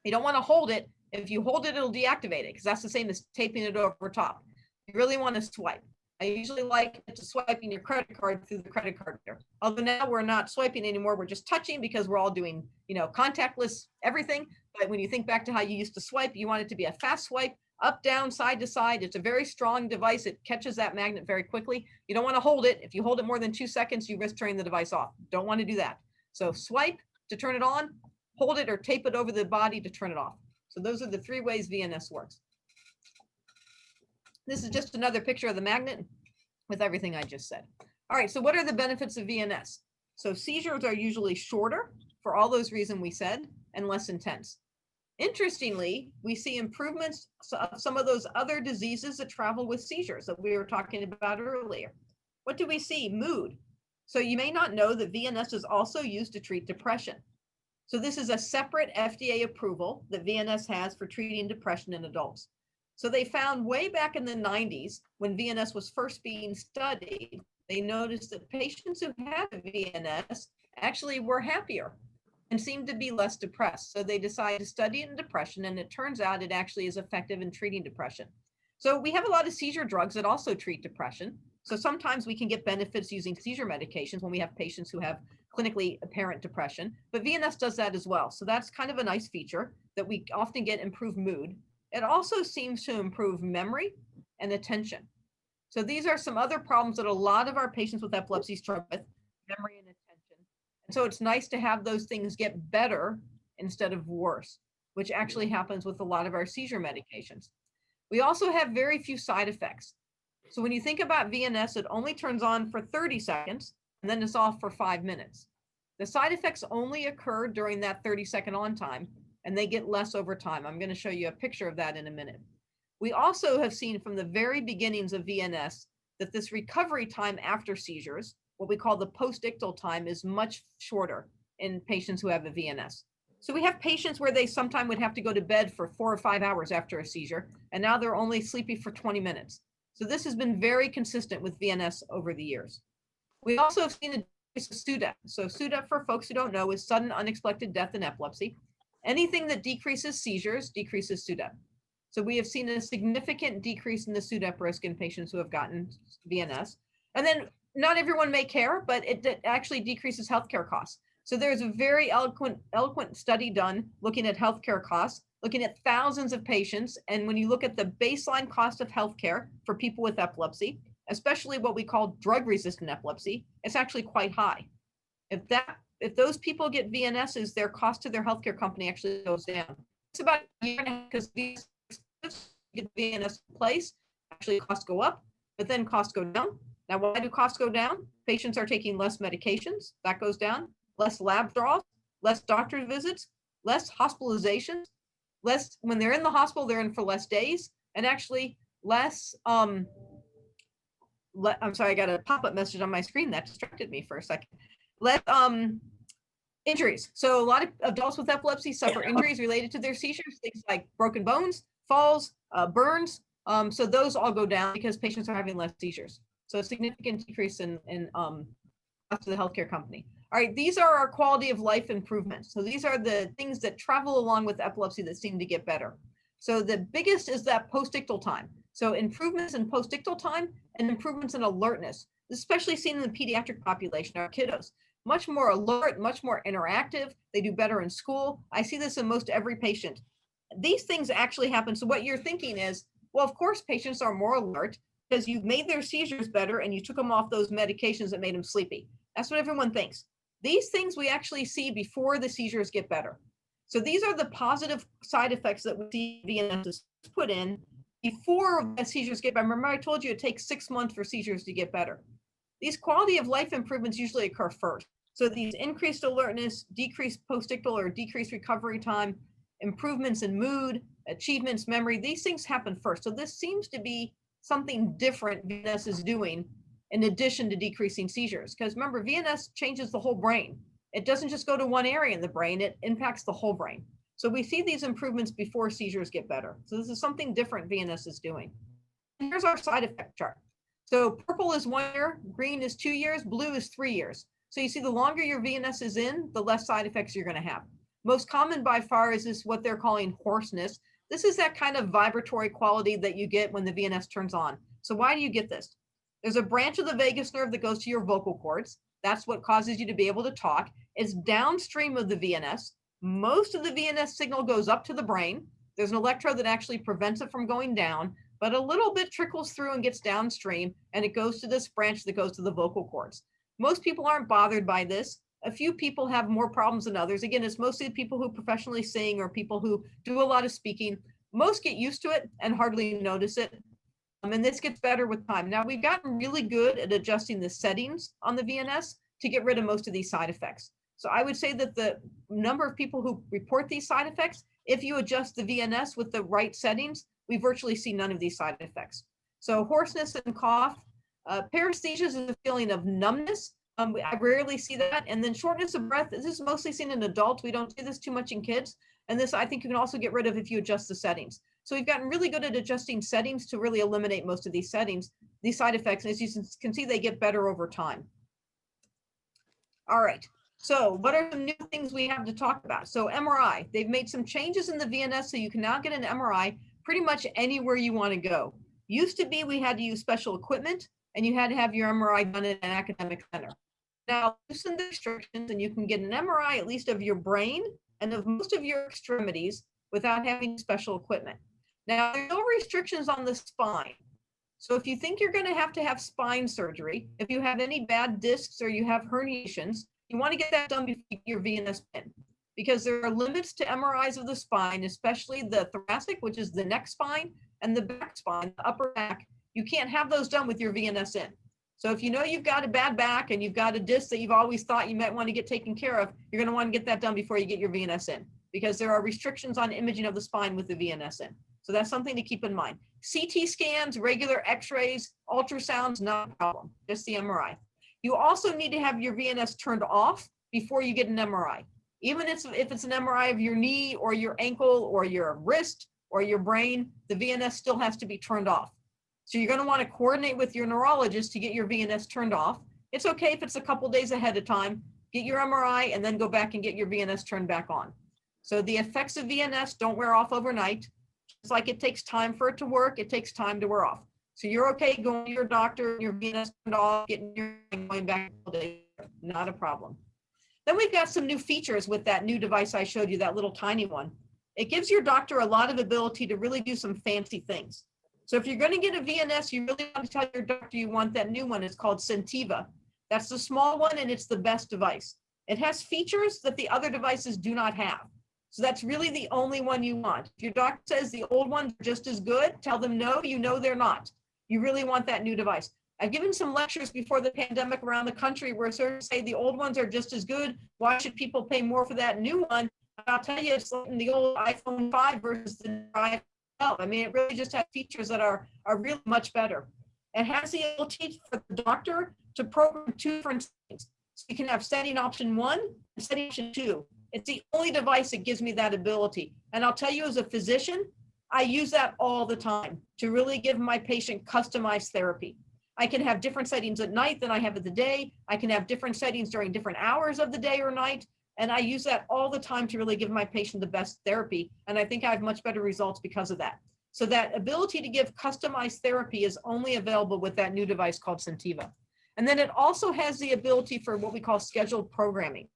You don't want to hold it. If you hold it, it'll deactivate it because that's the same as taping it over top. You really want to swipe. I usually like it to swiping your credit card through the credit card reader. Although now we're not swiping anymore. We're just touching because we're all doing, contactless everything. But when you think back to how you used to swipe, you want it to be a fast swipe. Up, down, side to side. It's a very strong device. It catches that magnet very quickly. You don't want to hold it. If you hold it more than 2 seconds, you risk turning the device off. Don't want to do that. So swipe to turn it on, hold it or tape it over the body to turn it off. So those are the 3 ways VNS works. This is just another picture of the magnet with everything I just said. All right, so what are the benefits of VNS? So seizures are usually shorter for all those reasons we said and less intense. Interestingly, we see improvements of some of those other diseases that travel with seizures that we were talking about earlier. What do we see? Mood. So you may not know that VNS is also used to treat depression. So this is a separate FDA approval that VNS has for treating depression in adults. So they found way back in the 90s when VNS was first being studied, they noticed that patients who had VNS actually were happier and seemed to be less depressed. So they decided to study it in depression, and it turns out it actually is effective in treating depression. So we have a lot of seizure drugs that also treat depression. So sometimes we can get benefits using seizure medications when we have patients who have clinically apparent depression, but VNS does that as well. So that's kind of a nice feature that we often get improved mood. It also seems to improve memory and attention. So these are some other problems that a lot of our patients with epilepsy struggle with, memory and attention. And so it's nice to have those things get better instead of worse, which actually happens with a lot of our seizure medications. We also have very few side effects. So when you think about VNS, it only turns on for 30 seconds and then it's off for 5 minutes. The side effects only occur during that 30-second on time, and they get less over time. I'm going to show you a picture of that in a minute. We also have seen from the very beginnings of VNS that this recovery time after seizures, what we call the postdictal time, is much shorter in patients who have a VNS. So we have patients where they sometimes would have to go to bed for 4 or 5 hours after a seizure, and now they're only sleepy for 20 minutes. So this has been very consistent with VNS over the years. We also have seen a decrease of SUDEP. So SUDEP, for folks who don't know, is sudden unexpected death in epilepsy. Anything that decreases seizures decreases SUDEP. So we have seen a significant decrease in the SUDEP risk in patients who have gotten VNS. And then not everyone may care, but it actually decreases healthcare costs. So there's a very eloquent study done looking at healthcare costs, looking at thousands of patients. And when you look at the baseline cost of healthcare for people with epilepsy, especially what we call drug-resistant epilepsy, it's actually quite high. If those people get VNSs, their cost to their healthcare company actually goes down. It's about a year and a half because these get VNS in place, actually costs go up, but then costs go down. Now, why do costs go down? Patients are taking less medications, that goes down, less lab draws, less doctor visits, less hospitalizations, less, when they're in the hospital, they're in for less days, and actually less, I'm sorry, I got a pop-up message on my screen that distracted me for a second. Less injuries. So a lot of adults with epilepsy suffer injuries related to their seizures, things like broken bones, falls, burns. So those all go down because patients are having less seizures. So a significant decrease in cost to the healthcare company. All right, these are our quality of life improvements. So these are the things that travel along with epilepsy that seem to get better. So the biggest is that postdictal time. So improvements in postdictal time and improvements in alertness, especially seen in the pediatric population, our kiddos. Much more alert, much more interactive. They do better in school. I see this in most every patient. These things actually happen. So what you're thinking is, well, of course, patients are more alert because you've made their seizures better and you took them off those medications that made them sleepy. That's what everyone thinks. These things we actually see before the seizures get better. So these are the positive side effects that we see VNS is put in before the seizures get better. Remember, I told you it takes 6 months for seizures to get better. These quality of life improvements usually occur first. So these increased alertness, decreased postdictal or decreased recovery time, improvements in mood, achievements, memory, these things happen first. So this seems to be something different VNS is doing in addition to decreasing seizures. Because remember, VNS changes the whole brain. It doesn't just go to one area in the brain, it impacts the whole brain. So we see these improvements before seizures get better. So this is something different VNS is doing. And here's our side effect chart. So purple is 1 year, green is 2 years, blue is 3 years. So you see the longer your VNS is in, the less side effects you're going to have. Most common by far is this what they're calling hoarseness. This is that kind of vibratory quality that you get when the VNS turns on. So why do you get this? There's a branch of the vagus nerve that goes to your vocal cords. That's what causes you to be able to talk. It's downstream of the VNS. Most of the VNS signal goes up to the brain. There's an electrode that actually prevents it from going down, but a little bit trickles through and gets downstream, and it goes to this branch that goes to the vocal cords. Most people aren't bothered by this. A few people have more problems than others. Again, it's mostly people who professionally sing or people who do a lot of speaking. Most get used to it and hardly notice it. And this gets better with time. Now, we've gotten really good at adjusting the settings on the VNS to get rid of most of these side effects. So I would say that the number of people who report these side effects, if you adjust the VNS with the right settings, we virtually see none of these side effects. So hoarseness and cough, paresthesia is a feeling of numbness. I rarely see that. And then shortness of breath, this is mostly seen in adults. We don't see this too much in kids. And this, I think you can also get rid of if you adjust the settings. So we've gotten really good at adjusting settings to really eliminate most of these settings, these side effects. And as you can see, they get better over time. All right. So what are some new things we have to talk about? So MRI, they've made some changes in the VNS, so you can now get an MRI pretty much anywhere you want to go. Used to be we had to use special equipment and you had to have your MRI done in an academic center. Now loosen the restrictions and you can get an MRI at least of your brain and of most of your extremities without having special equipment. Now there are no restrictions on the spine. So if you think you're going to have spine surgery, if you have any bad discs or you have herniations, you want to get that done before you get your VNS pin, because there are limits to MRIs of the spine, especially the thoracic, which is the neck spine, and the back spine, the upper back. You can't have those done with your VNS in. So if you know you've got a bad back and you've got a disc that you've always thought you might want to get taken care of, you're going to want to get that done before you get your VNS in, because there are restrictions on imaging of the spine with the VNS in. So that's something to keep in mind. CT scans, regular x-rays, ultrasounds, not a problem, just the MRI. You also need to have your VNS turned off before you get an MRI. Even if it's an MRI of your knee or your ankle or your wrist or your brain, the VNS still has to be turned off. So you're going to want to coordinate with your neurologist to get your VNS turned off. It's okay if it's a couple days ahead of time, get your MRI and then go back and get your VNS turned back on. So the effects of VNS don't wear off overnight. It's like it takes time for it to work, it takes time to wear off. So you're okay going to your doctor, your VNS turned off, getting your going back all day, not a problem. Then we've got some new features with that new device I showed you, that little tiny one. It gives your doctor a lot of ability to really do some fancy things. So if you're going to get a VNS, you really want to tell your doctor you want that new one. It's called Sentiva. That's the small one and it's the best device. It has features that the other devices do not have. So that's really the only one you want. If your doctor says the old ones are just as good, tell them no, you know they're not. You really want that new device. I've given some lectures before the pandemic around the country where surgeons say the old ones are just as good. Why should people pay more for that new one? I'll tell you, it's like the old iPhone 5 versus the iPhone 12. I mean, it really just has features that are really much better. It has the ability for the doctor to program two different settings. So you can have setting option 1 and setting option 2. It's the only device that gives me that ability. And I'll tell you, as a physician, I use that all the time to really give my patient customized therapy. I can have different settings at night than I have at the day. I can have different settings during different hours of the day or night. And I use that all the time to really give my patient the best therapy. And I think I have much better results because of that. So that ability to give customized therapy is only available with that new device called Sentiva. And then it also has the ability for what we call scheduled programming.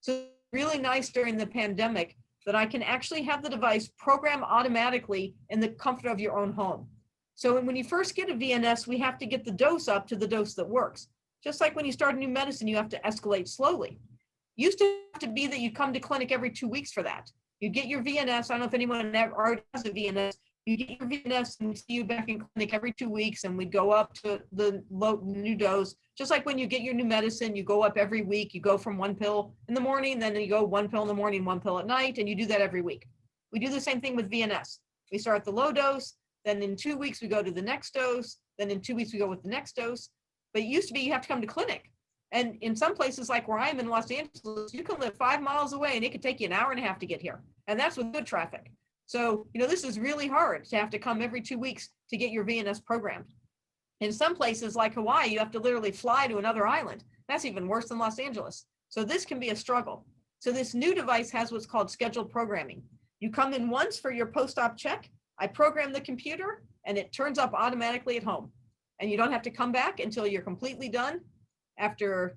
So really nice during the pandemic that I can actually have the device program automatically in the comfort of your own home. So when you first get a VNS, we have to get the dose up to the dose that works. Just like when you start a new medicine, you have to escalate slowly. Used to have to be that you come to clinic every 2 weeks for that. You get your VNS. I don't know if anyone already has a VNS. You get your VNS and we see you back in clinic every 2 weeks and we go up to the new dose. Just like when you get your new medicine, you go up every week. You go from 1 pill in the morning, then you go 1 pill in the morning, 1 pill at night, and you do that every week. We do the same thing with VNS. We start at the low dose, then in 2 weeks we go to the next dose, then in 2 weeks we go with the next dose. But it used to be you have to come to clinic. And in some places like where I am in Los Angeles, you can live 5 miles away and it could take you an hour and a half to get here. And that's with good traffic. So, this is really hard to have to come every 2 weeks to get your VNS programmed. In some places like Hawaii, you have to literally fly to another island. That's even worse than Los Angeles. So this can be a struggle. So this new device has what's called scheduled programming. You come in once for your post-op check. I program the computer and it turns up automatically at home. And you don't have to come back until you're completely done after,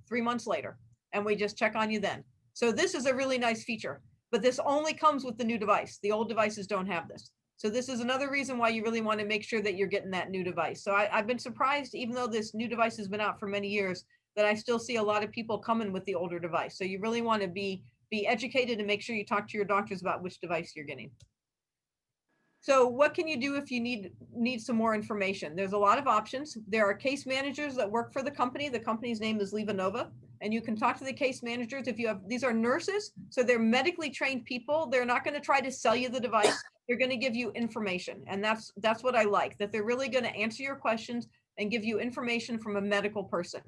3 months later. And we just check on you then. So this is a really nice feature. But this only comes with the new device. The old devices don't have this. So this is another reason why you really want to make sure that you're getting that new device. So I've been surprised, even though this new device has been out for many years, that I still see a lot of people coming with the older device. So you really want to be educated and make sure you talk to your doctors about which device you're getting. So what can you do if you need some more information? There's a lot of options. There are case managers that work for the company. The company's name is Levanova. And you can talk to the case managers if you have, these are nurses, so they're medically trained people. They're not going to try to sell you the device. They're going to give you information. And that's what I like, that they're really going to answer your questions and give you information from a medical person.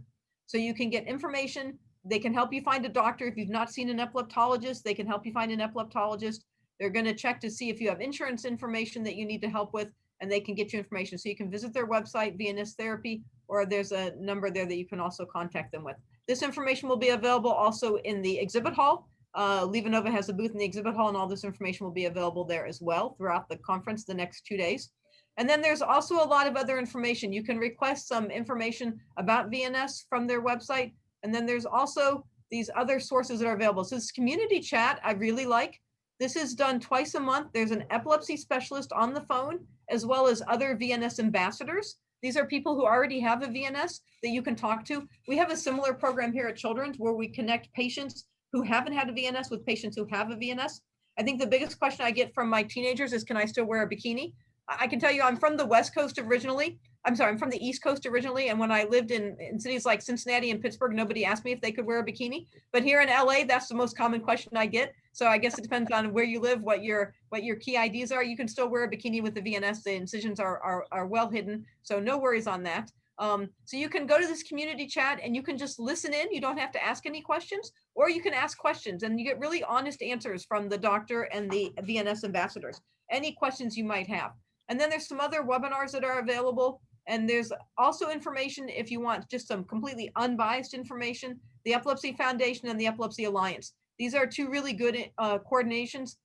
So you can get information. They can help you find a doctor. If you've not seen an epileptologist, they can help you find an epileptologist. They're going to check to see if you have insurance information that you need to help with, and they can get you information. So you can visit their website, VNS Therapy, or there's a number there that you can also contact them with. This information will be available also in the exhibit hall. Levanova has a booth in the exhibit hall, and all this information will be available there as well throughout the conference the next 2 days. And then there's also a lot of other information. You can request some information about VNS from their website. And then there's also these other sources that are available. So this community chat, I really like. This is done twice a month. There's an epilepsy specialist on the phone, as well as other VNS ambassadors. These are people who already have a VNS that you can talk to. We have a similar program here at Children's where we connect patients who haven't had a VNS with patients who have a VNS. I think the biggest question I get from my teenagers is, can I still wear a bikini? I can tell you I'm from the West Coast originally. I'm from the East Coast originally. And when I lived in cities like Cincinnati and Pittsburgh, nobody asked me if they could wear a bikini. But here in LA, that's the most common question I get. So I guess it depends on where you live, what your key IDs are. You can still wear a bikini with the VNS. The incisions are well hidden. So no worries on that. So you can go to this community chat and you can just listen in. You don't have to ask any questions, or you can ask questions and you get really honest answers from the doctor and the VNS ambassadors, any questions you might have. And then there's some other webinars that are available. And there's also information if you want just some completely unbiased information, the Epilepsy Foundation and the Epilepsy Alliance. These are two really good organizations.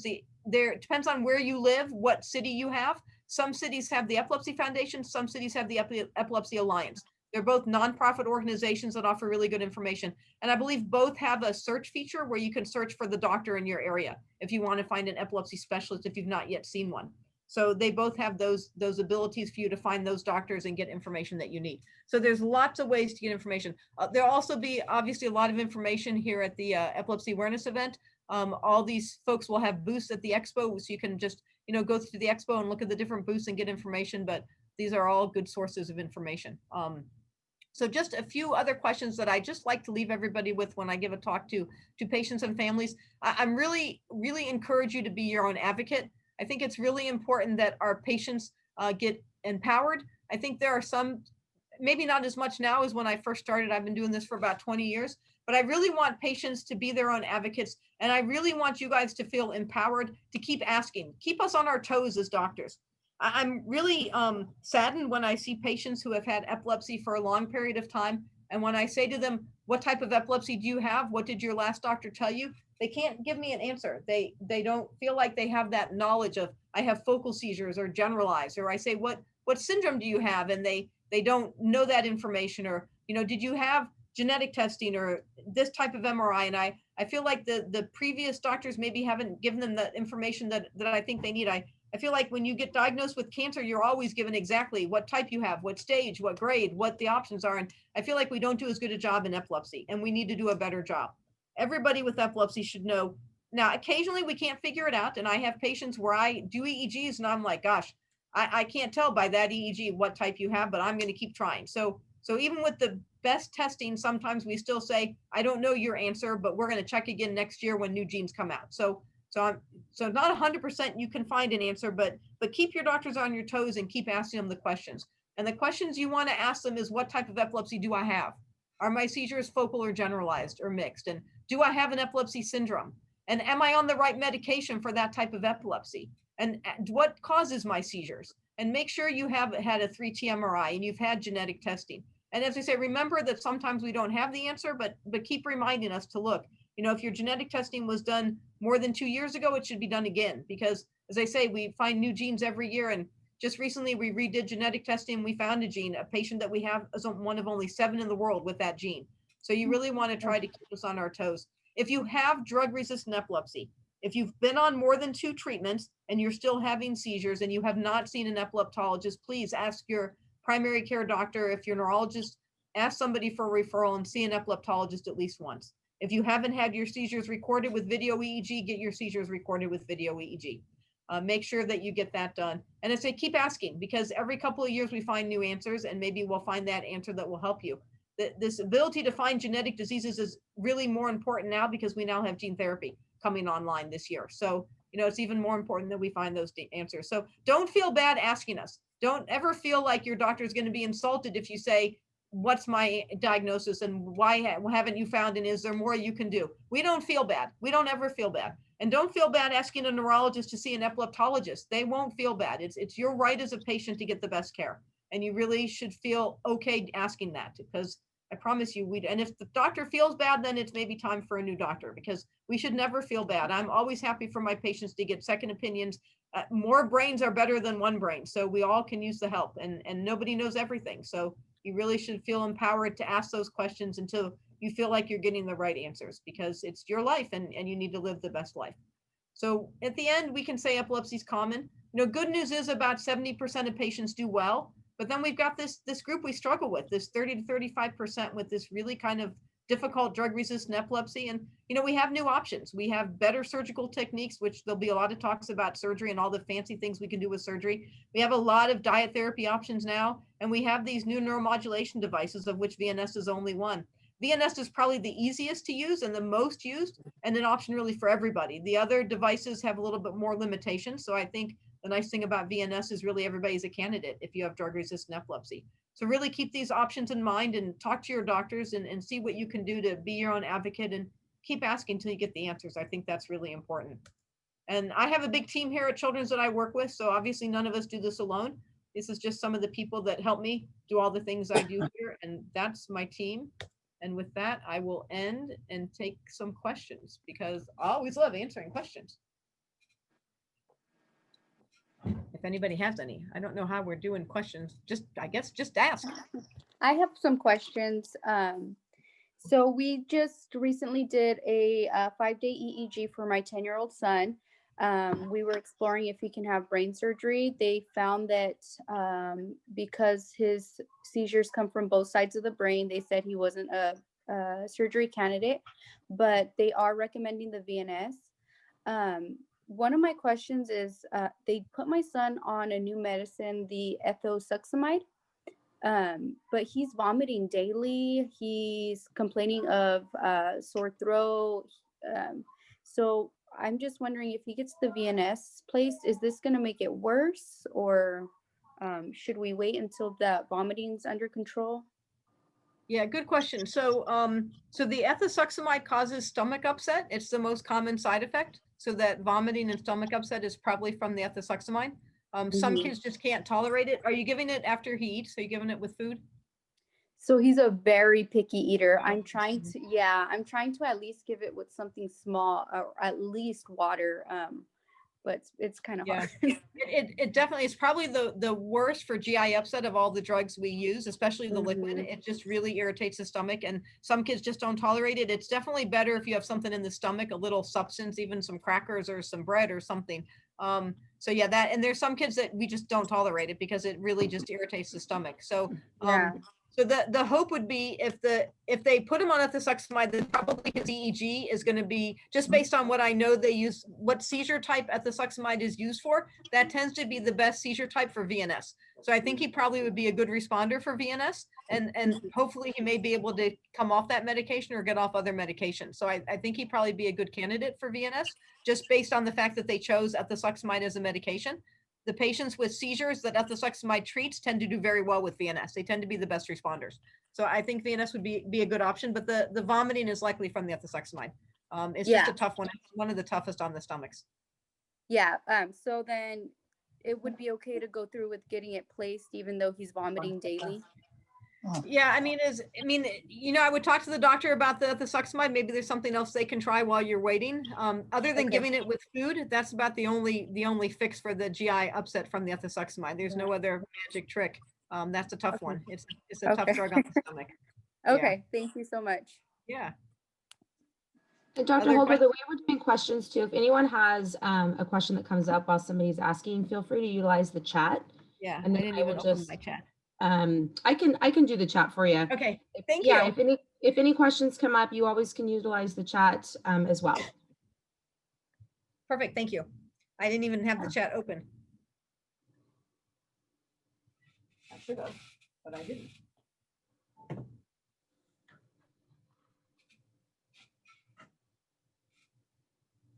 It depends on where you live, what city you have. Some cities have the Epilepsy Foundation, some cities have the Epilepsy Alliance. They're both nonprofit organizations that offer really good information. And I believe both have a search feature where you can search for the doctor in your area if you want to find an epilepsy specialist if you've not yet seen one. So they both have those abilities for you to find those doctors and get information that you need. So there's lots of ways to get information. There'll also be obviously a lot of information here at the epilepsy awareness event. All these folks will have booths at the expo, so you can just go through the expo and look at the different booths and get information. But these are all good sources of information. So just a few other questions that I just like to leave everybody with when I give a talk to patients and families. I'm really encourage you to be your own advocate. I think it's really important that our patients get empowered. I think there are some, maybe not as much now as when I first started. I've been doing this for about 20 years, but I really want patients to be their own advocates. And I really want you guys to feel empowered to keep asking, keep us on our toes as doctors. I'm really saddened when I see patients who have had epilepsy for a long period of time. And when I say to them, what type of epilepsy do you have? What did your last doctor tell you? They can't give me an answer. They don't feel like they have that knowledge of, I have focal seizures or generalized, or I say, what syndrome do you have? And they don't know that information, or, did you have genetic testing or this type of MRI? And I feel like the previous doctors maybe haven't given them the information that I think they need. I feel like when you get diagnosed with cancer, you're always given exactly what type you have, what stage, what grade, what the options are. And I feel like we don't do as good a job in epilepsy, and we need to do a better job. Everybody with epilepsy should know. Now, occasionally we can't figure it out. And I have patients where I do EEGs and I'm like, gosh, I can't tell by that EEG what type you have, but I'm going to keep trying. So even with the best testing, sometimes we still say, I don't know your answer, but we're going to check again next year when new genes come out. So not 100% you can find an answer, but keep your doctors on your toes and keep asking them the questions. And the questions you want to ask them is, what type of epilepsy do I have? Are my seizures focal or generalized or mixed? And do I have an epilepsy syndrome? And am I on the right medication for that type of epilepsy? And what causes my seizures? And make sure you have had a 3T MRI and you've had genetic testing. And as I say, remember that sometimes we don't have the answer, but keep reminding us to look. If your genetic testing was done more than 2 years ago, it should be done again. Because as I say, we find new genes every year. And just recently we redid genetic testing. We found a gene, a patient that we have is one of only 7 in the world with that gene. So you really want to try to keep us on our toes. If you have drug-resistant epilepsy, if you've been on more than 2 treatments and you're still having seizures and you have not seen an epileptologist, please ask your primary care doctor. If you're a neurologist, ask somebody for a referral and see an epileptologist at least once. If you haven't had your seizures recorded with video EEG, get your seizures recorded with video EEG. Make sure that you get that done. And I say, keep asking, because every couple of years we find new answers, and maybe we'll find that answer that will help you. This ability to find genetic diseases is really more important now because we now have gene therapy coming online this year. So, it's even more important that we find those answers. So don't feel bad asking us. Don't ever feel like your doctor is going to be insulted if you say, what's my diagnosis and why haven't you found, and is there more you can do? We don't feel bad. We don't ever feel bad. And don't feel bad asking a neurologist to see an epileptologist. They won't feel bad. It's your right as a patient to get the best care. And you really should feel okay asking that, because I promise you, and if the doctor feels bad, then it's maybe time for a new doctor, because we should never feel bad. I'm always happy for my patients to get second opinions. More brains are better than one brain. So we all can use the help, and nobody knows everything. So you really should feel empowered to ask those questions until you feel like you're getting the right answers, because it's your life and you need to live the best life. So at the end, we can say epilepsy is common. Good news is about 70% of patients do well, but then we've got this group we struggle with, this 30 to 35% with this really kind of difficult drug-resistant epilepsy. And, we have new options. We have better surgical techniques, which there'll be a lot of talks about surgery and all the fancy things we can do with surgery. We have a lot of diet therapy options now, and we have these new neuromodulation devices, of which VNS is only one. VNS is probably the easiest to use and the most used, and an option really for everybody. The other devices have a little bit more limitations. So I think the nice thing about VNS is really everybody's a candidate if you have drug-resistant epilepsy. So really keep these options in mind and talk to your doctors and see what you can do to be your own advocate, and keep asking until you get the answers. I think that's really important. And I have a big team here at Children's that I work with. So obviously none of us do this alone. This is just some of the people that help me do all the things I do here. And that's my team. And with that, I will end and take some questions, because I always love answering questions. If anybody has any. I don't know how we're doing questions. I guess just ask. I have some questions. So we just recently did a 5-day EEG for my 10-year-old son. We were exploring if he can have brain surgery. They found that because his seizures come from both sides of the brain, they said he wasn't a surgery candidate, but they are recommending the VNS. One of my questions is, they put my son on a new medicine, the ethosuximide, but he's vomiting daily. He's complaining of sore throat. So I'm just wondering, if he gets the VNS placed, is this going to make it worse, or should we wait until the vomiting's under control? Yeah, good question. So the ethosuximide causes stomach upset. It's the most common side effect. So that vomiting and stomach upset is probably from the ethosuximide. Some kids just can't tolerate it. Are you giving it after he eats? Are you giving it with food? So he's a very picky eater. I'm trying to at least give it with something small, or at least water. But it's kind of hard. It definitely is probably the worst for GI upset of all the drugs we use, especially the liquid. It just really irritates the stomach, and some kids just don't tolerate it. It's definitely better if you have something in the stomach, a little substance, even some crackers or some bread or something. So yeah, that, and there's some kids that we just don't tolerate it because it really just irritates the stomach. So so the hope would be if they put him on ethosuximide, then probably his EEG is going to be, just based on what I know they use, what seizure type ethosuximide is used for, that tends to be the best seizure type for VNS. So I think he probably would be a good responder for VNS, and hopefully he may be able to come off that medication or get off other medications. So I think he'd probably be a good candidate for VNS, just based on the fact that they chose ethosuximide as a medication. The patients with seizures that ethosuximide treats tend to do very well with VNS. They tend to be the best responders. So I think VNS would be a good option, but the vomiting is likely from the ethosuximide. It's just a tough one. It's one of the toughest on the stomachs. Yeah. So then it would be okay to go through with getting it placed, even though he's vomiting daily. Yeah, I mean, I would talk to the doctor about the ethosuximide. Maybe there's something else they can try while you're waiting. Other than giving it with food, that's about the only fix for the GI upset from the ethosuximide. There's no other magic trick. That's a tough one. It's a tough drug on the stomach. Okay, thank you so much. Yeah. And Dr. Holder, the way we're doing questions too, if anyone has a question that comes up while somebody's asking, feel free to utilize the chat. Yeah, and then I didn't even open my chat. I can do the chat for you. Okay, thank you. Yeah, if any questions come up, you always can utilize the chat as well. Perfect, thank you. I didn't even have the chat open. I should have, but I didn't.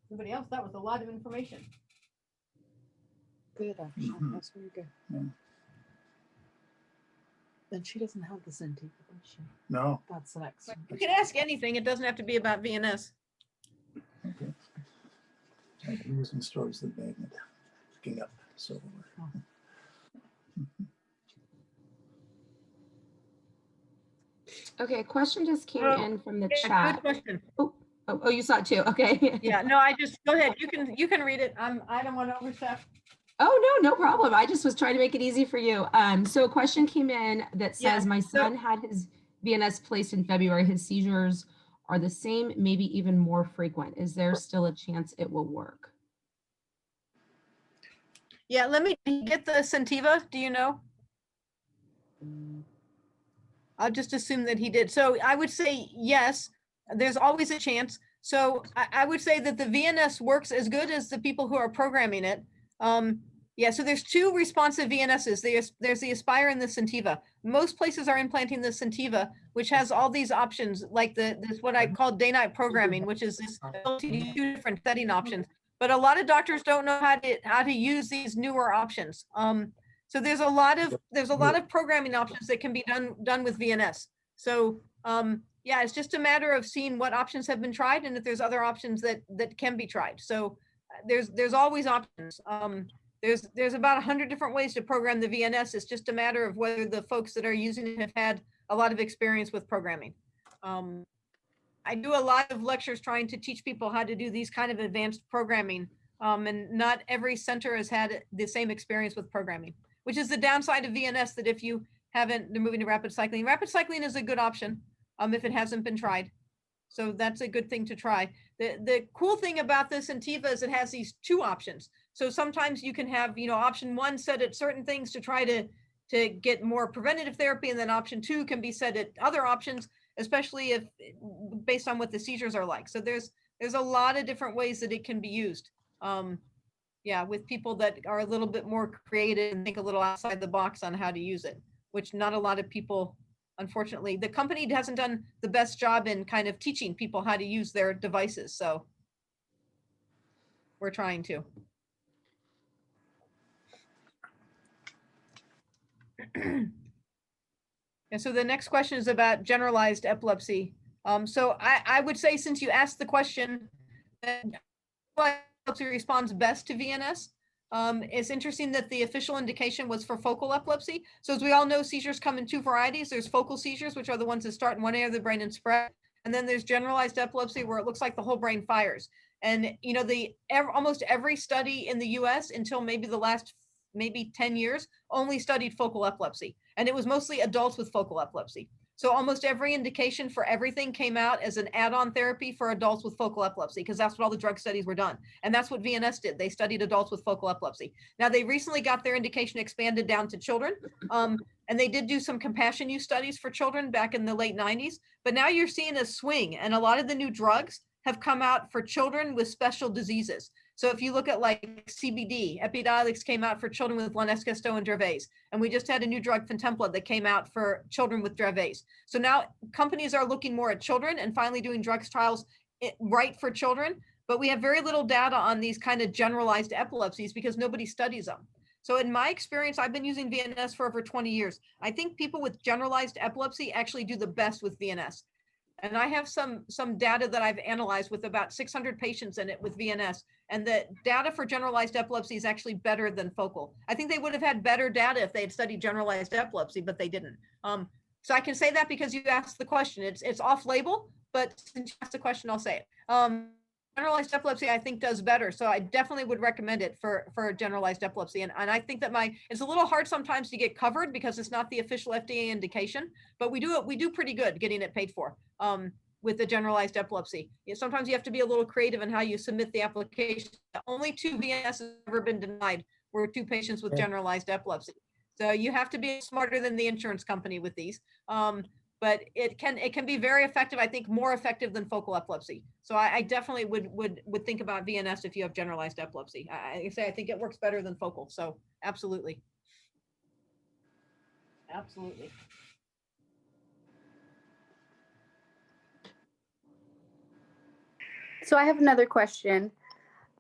Anybody else? That was a lot of information. Good, actually. That's very good. Yeah. Then she doesn't have the Sentiva, does she? No. That's the next one. You can ask anything. It doesn't have to be about VNS. Okay. He was in stores the magnet picking up silverware. Okay, a question just came Oh, in from the Yeah, chat. good question. Oh, you saw it too. Okay. Yeah, no, go ahead. You can read it. I don't want to overstep. Oh, no problem. I just was trying to make it easy for you. So a question came in that says, Yeah, my so- son had his VNS placed in February. His seizures are the same, maybe even more frequent. Is there still a chance it will work? Yeah, let me get the Sentiva. Do you know? I'll just assume that he did. So I would say yes, there's always a chance. So I would say that the VNS works as good as the people who are programming it. Yeah, so there's two responsive VNSs. There's the Aspire and the Sentiva. Most places are implanting the Sentiva, which has all these options, like this what I call day-night programming, which is this ability to use two different setting options. But a lot of doctors don't know how to use these newer options. So there's a lot of programming options that can be done with VNS. So yeah, it's just a matter of seeing what options have been tried and if there's other options that can be tried. So there's always options. There's about 100 different ways to program the VNS. It's just a matter of whether the folks that are using it have had a lot of experience with programming. I do a lot of lectures trying to teach people how to do these kind of advanced programming. And not every center has had the same experience with programming, which is the downside of VNS, that if you haven't, they're moving to rapid cycling. Rapid cycling is a good option if it hasn't been tried. So that's a good thing to try. The cool thing about this Sentiva is it has these two options. So sometimes you can have, option one set at certain things to try to get more preventative therapy, and then option two can be set at other options, especially if based on what the seizures are like. So there's a lot of different ways that it can be used. Yeah, with people that are a little bit more creative and think a little outside the box on how to use it, which not a lot of people, unfortunately, the company hasn't done the best job in kind of teaching people how to use their devices. So we're trying to. And so the next question is about generalized epilepsy. So I would say, since you asked the question, that epilepsy responds best to VNS. It's interesting that the official indication was for focal epilepsy. So as we all know, seizures come in two varieties. There's focal seizures, which are the ones that start in one area of the brain and spread. And then there's generalized epilepsy, where it looks like the whole brain fires. And almost every study in the US until maybe the last 10 years only studied focal epilepsy. And it was mostly adults with focal epilepsy. So almost every indication for everything came out as an add-on therapy for adults with focal epilepsy, because that's what all the drug studies were done. And that's what VNS did. They studied adults with focal epilepsy. Now, they recently got their indication expanded down to children. And they did do some compassion use studies for children back in the late 90s. But now you're seeing a swing, and a lot of the new drugs have come out for children with special diseases. So if you look at like CBD, Epidiolex came out for children with Lennox-Gastaut and Dravet. And we just had a new drug, Fintempla, that came out for children with Dravet. So now companies are looking more at children and finally doing drugs trials right for children. But we have very little data on these kind of generalized epilepsies because nobody studies them. So in my experience, I've been using VNS for over 20 years. I think people with generalized epilepsy actually do the best with VNS. And I have some data that I've analyzed with about 600 patients in it with VNS. And the data for generalized epilepsy is actually better than focal. I think they would have had better data if they had studied generalized epilepsy, but they didn't. So I can say that because you asked the question. It's off label, but since you asked the question, I'll say it. Generalized epilepsy, I think, does better. So I definitely would recommend it for generalized epilepsy. And I think that it's a little hard sometimes to get covered because it's not the official FDA indication, but we do pretty good getting it paid for with the generalized epilepsy. Sometimes you have to be a little creative in how you submit the application. Only 2 VNS has ever been denied were 2 patients with generalized epilepsy. So you have to be smarter than the insurance company with these. But it can be very effective. I think more effective than focal epilepsy. So I definitely would think about VNS if you have generalized epilepsy. I think it works better than focal. So absolutely. Absolutely. So I have another question.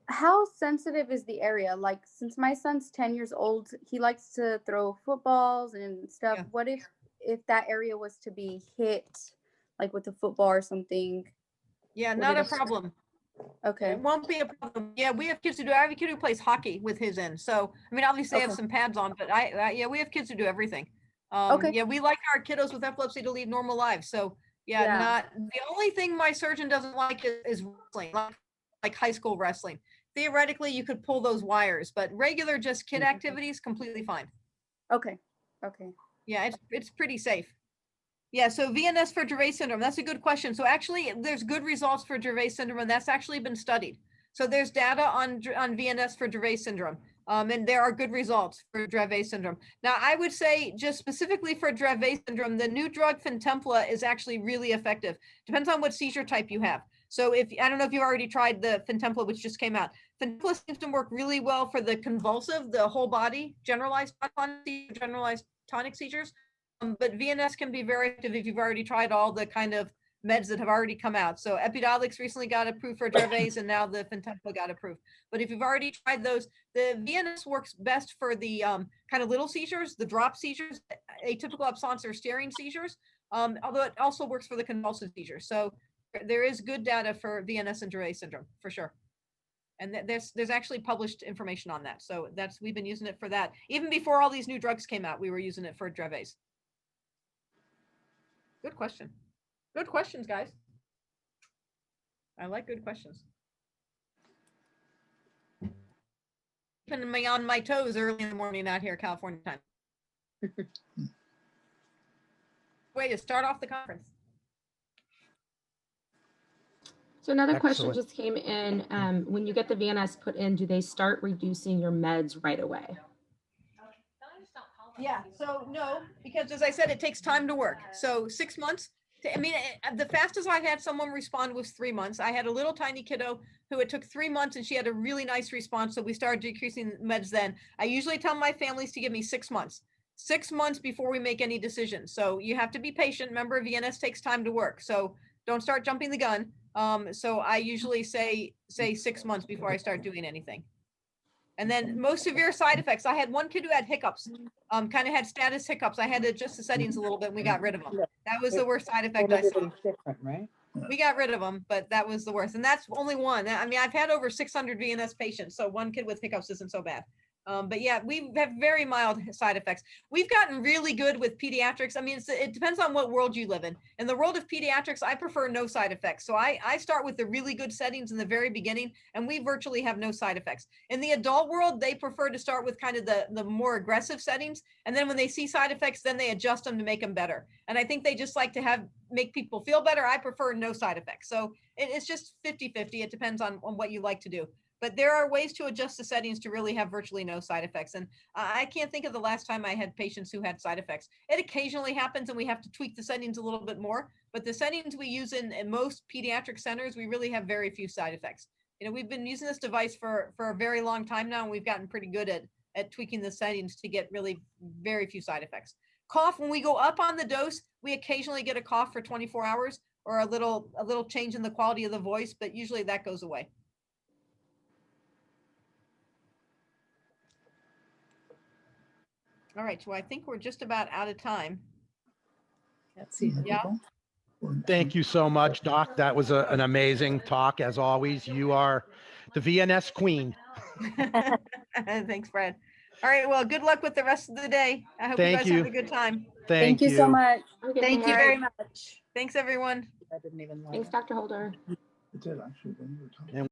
How sensitive is the area? Like, since my son's 10 years old, he likes to throw footballs and stuff. Yeah. What if if that area was to be hit, like with a football or something. Yeah, Would not it a affect- problem. Okay. It won't be a problem. Yeah, we have kids who do. I have a kid who plays hockey with his in. So, I mean, obviously, they have Okay. some pads on, but yeah, we have kids who do everything. Okay. Yeah, we like our kiddos with epilepsy to lead normal lives. So, yeah, Yeah. not the only thing my surgeon doesn't like is wrestling, like high school wrestling. Theoretically, you could pull those wires, but regular just kid activities, completely fine. Okay. Okay. Yeah, it's pretty safe. Yeah, so VNS for Dravet syndrome, that's a good question. So actually, there's good results for Dravet syndrome, and that's actually been studied. So there's data on VNS for Dravet syndrome, and there are good results for Dravet syndrome. Now, I would say just specifically for Dravet syndrome, the new drug Fintempla is actually really effective. Depends on what seizure type you have. So I don't know if you've already tried the Fintempla, which just came out. Fintempla seems to work really well for the convulsive, the whole body, generalized tonic seizures. But VNS can be very active if you've already tried all the kind of meds that have already come out. So Epidiolex recently got approved for Dravet, and now the Fintempla got approved. But if you've already tried those, the VNS works best for the kind of little seizures, the drop seizures, atypical absence or staring seizures, although it also works for the convulsive seizures. So there is good data for VNS and Dravet syndrome, for sure. And there's actually published information on that. So we've been using it for that. Even before all these new drugs came out, we were using it for Dravet. Good question. Good questions, guys. I like good questions. Keeping me on my toes early in the morning out here, California time. Way to start off the conference. So another question Excellent. just came in. When you get the VNS put in, do they start reducing your meds right away? Yeah, so no, because as I said, it takes time to work. So 6 months. The fastest I've had someone respond was 3 months. I had a little tiny kiddo who it took 3 months and she had a really nice response. So we started decreasing meds then. I usually tell my families to give me 6 months. 6 months before we make any decisions. So you have to be patient. Remember, VNS takes time to work. So don't start jumping the gun. So I usually say 6 months before I start doing anything. And then most severe side effects. I had one kid who had hiccups, kind of had status hiccups. I had to adjust the settings a little bit and we got rid of them. That was the worst side effect I saw. Everybody's different, right? We got rid of them, but that was the worst. And that's only one. I mean, I've had over 600 VNS patients, so one kid with hiccups isn't so bad. But yeah, we have very mild side effects. We've gotten really good with pediatrics. I mean, it depends on what world you live in. In the world of pediatrics, I prefer no side effects. So I start with the really good settings in the very beginning, and we virtually have no side effects. In the adult world, they prefer to start with kind of the more aggressive settings. And then when they see side effects, then they adjust them to make them better. And I think they just like to make people feel better. I prefer no side effects. So it's just 50-50. It depends on what you like to do. But there are ways to adjust the settings to really have virtually no side effects. And I can't think of the last time I had patients who had side effects. It occasionally happens and we have to tweak the settings a little bit more. But the settings we use in most pediatric centers, we really have very few side effects. We've been using this device for a very long time now, and we've gotten pretty good at tweaking the settings to get really very few side effects. Cough, when we go up on the dose, we occasionally get a cough for 24 hours or a little change in the quality of the voice, but usually that goes away. All right, so I think we're just about out of time. Can't see it. Yeah. Thank you so much, Doc. That was an amazing talk, as always. You are the VNS queen. Thanks, Brad. All right, well, good luck with the rest of the day. I hope you Thank guys you. have a good time. Thank you so much. Okay, Thank you All very right. much. Thanks, everyone. I didn't even know. Thanks, that. Dr. Holder. It did actually when you were talking. And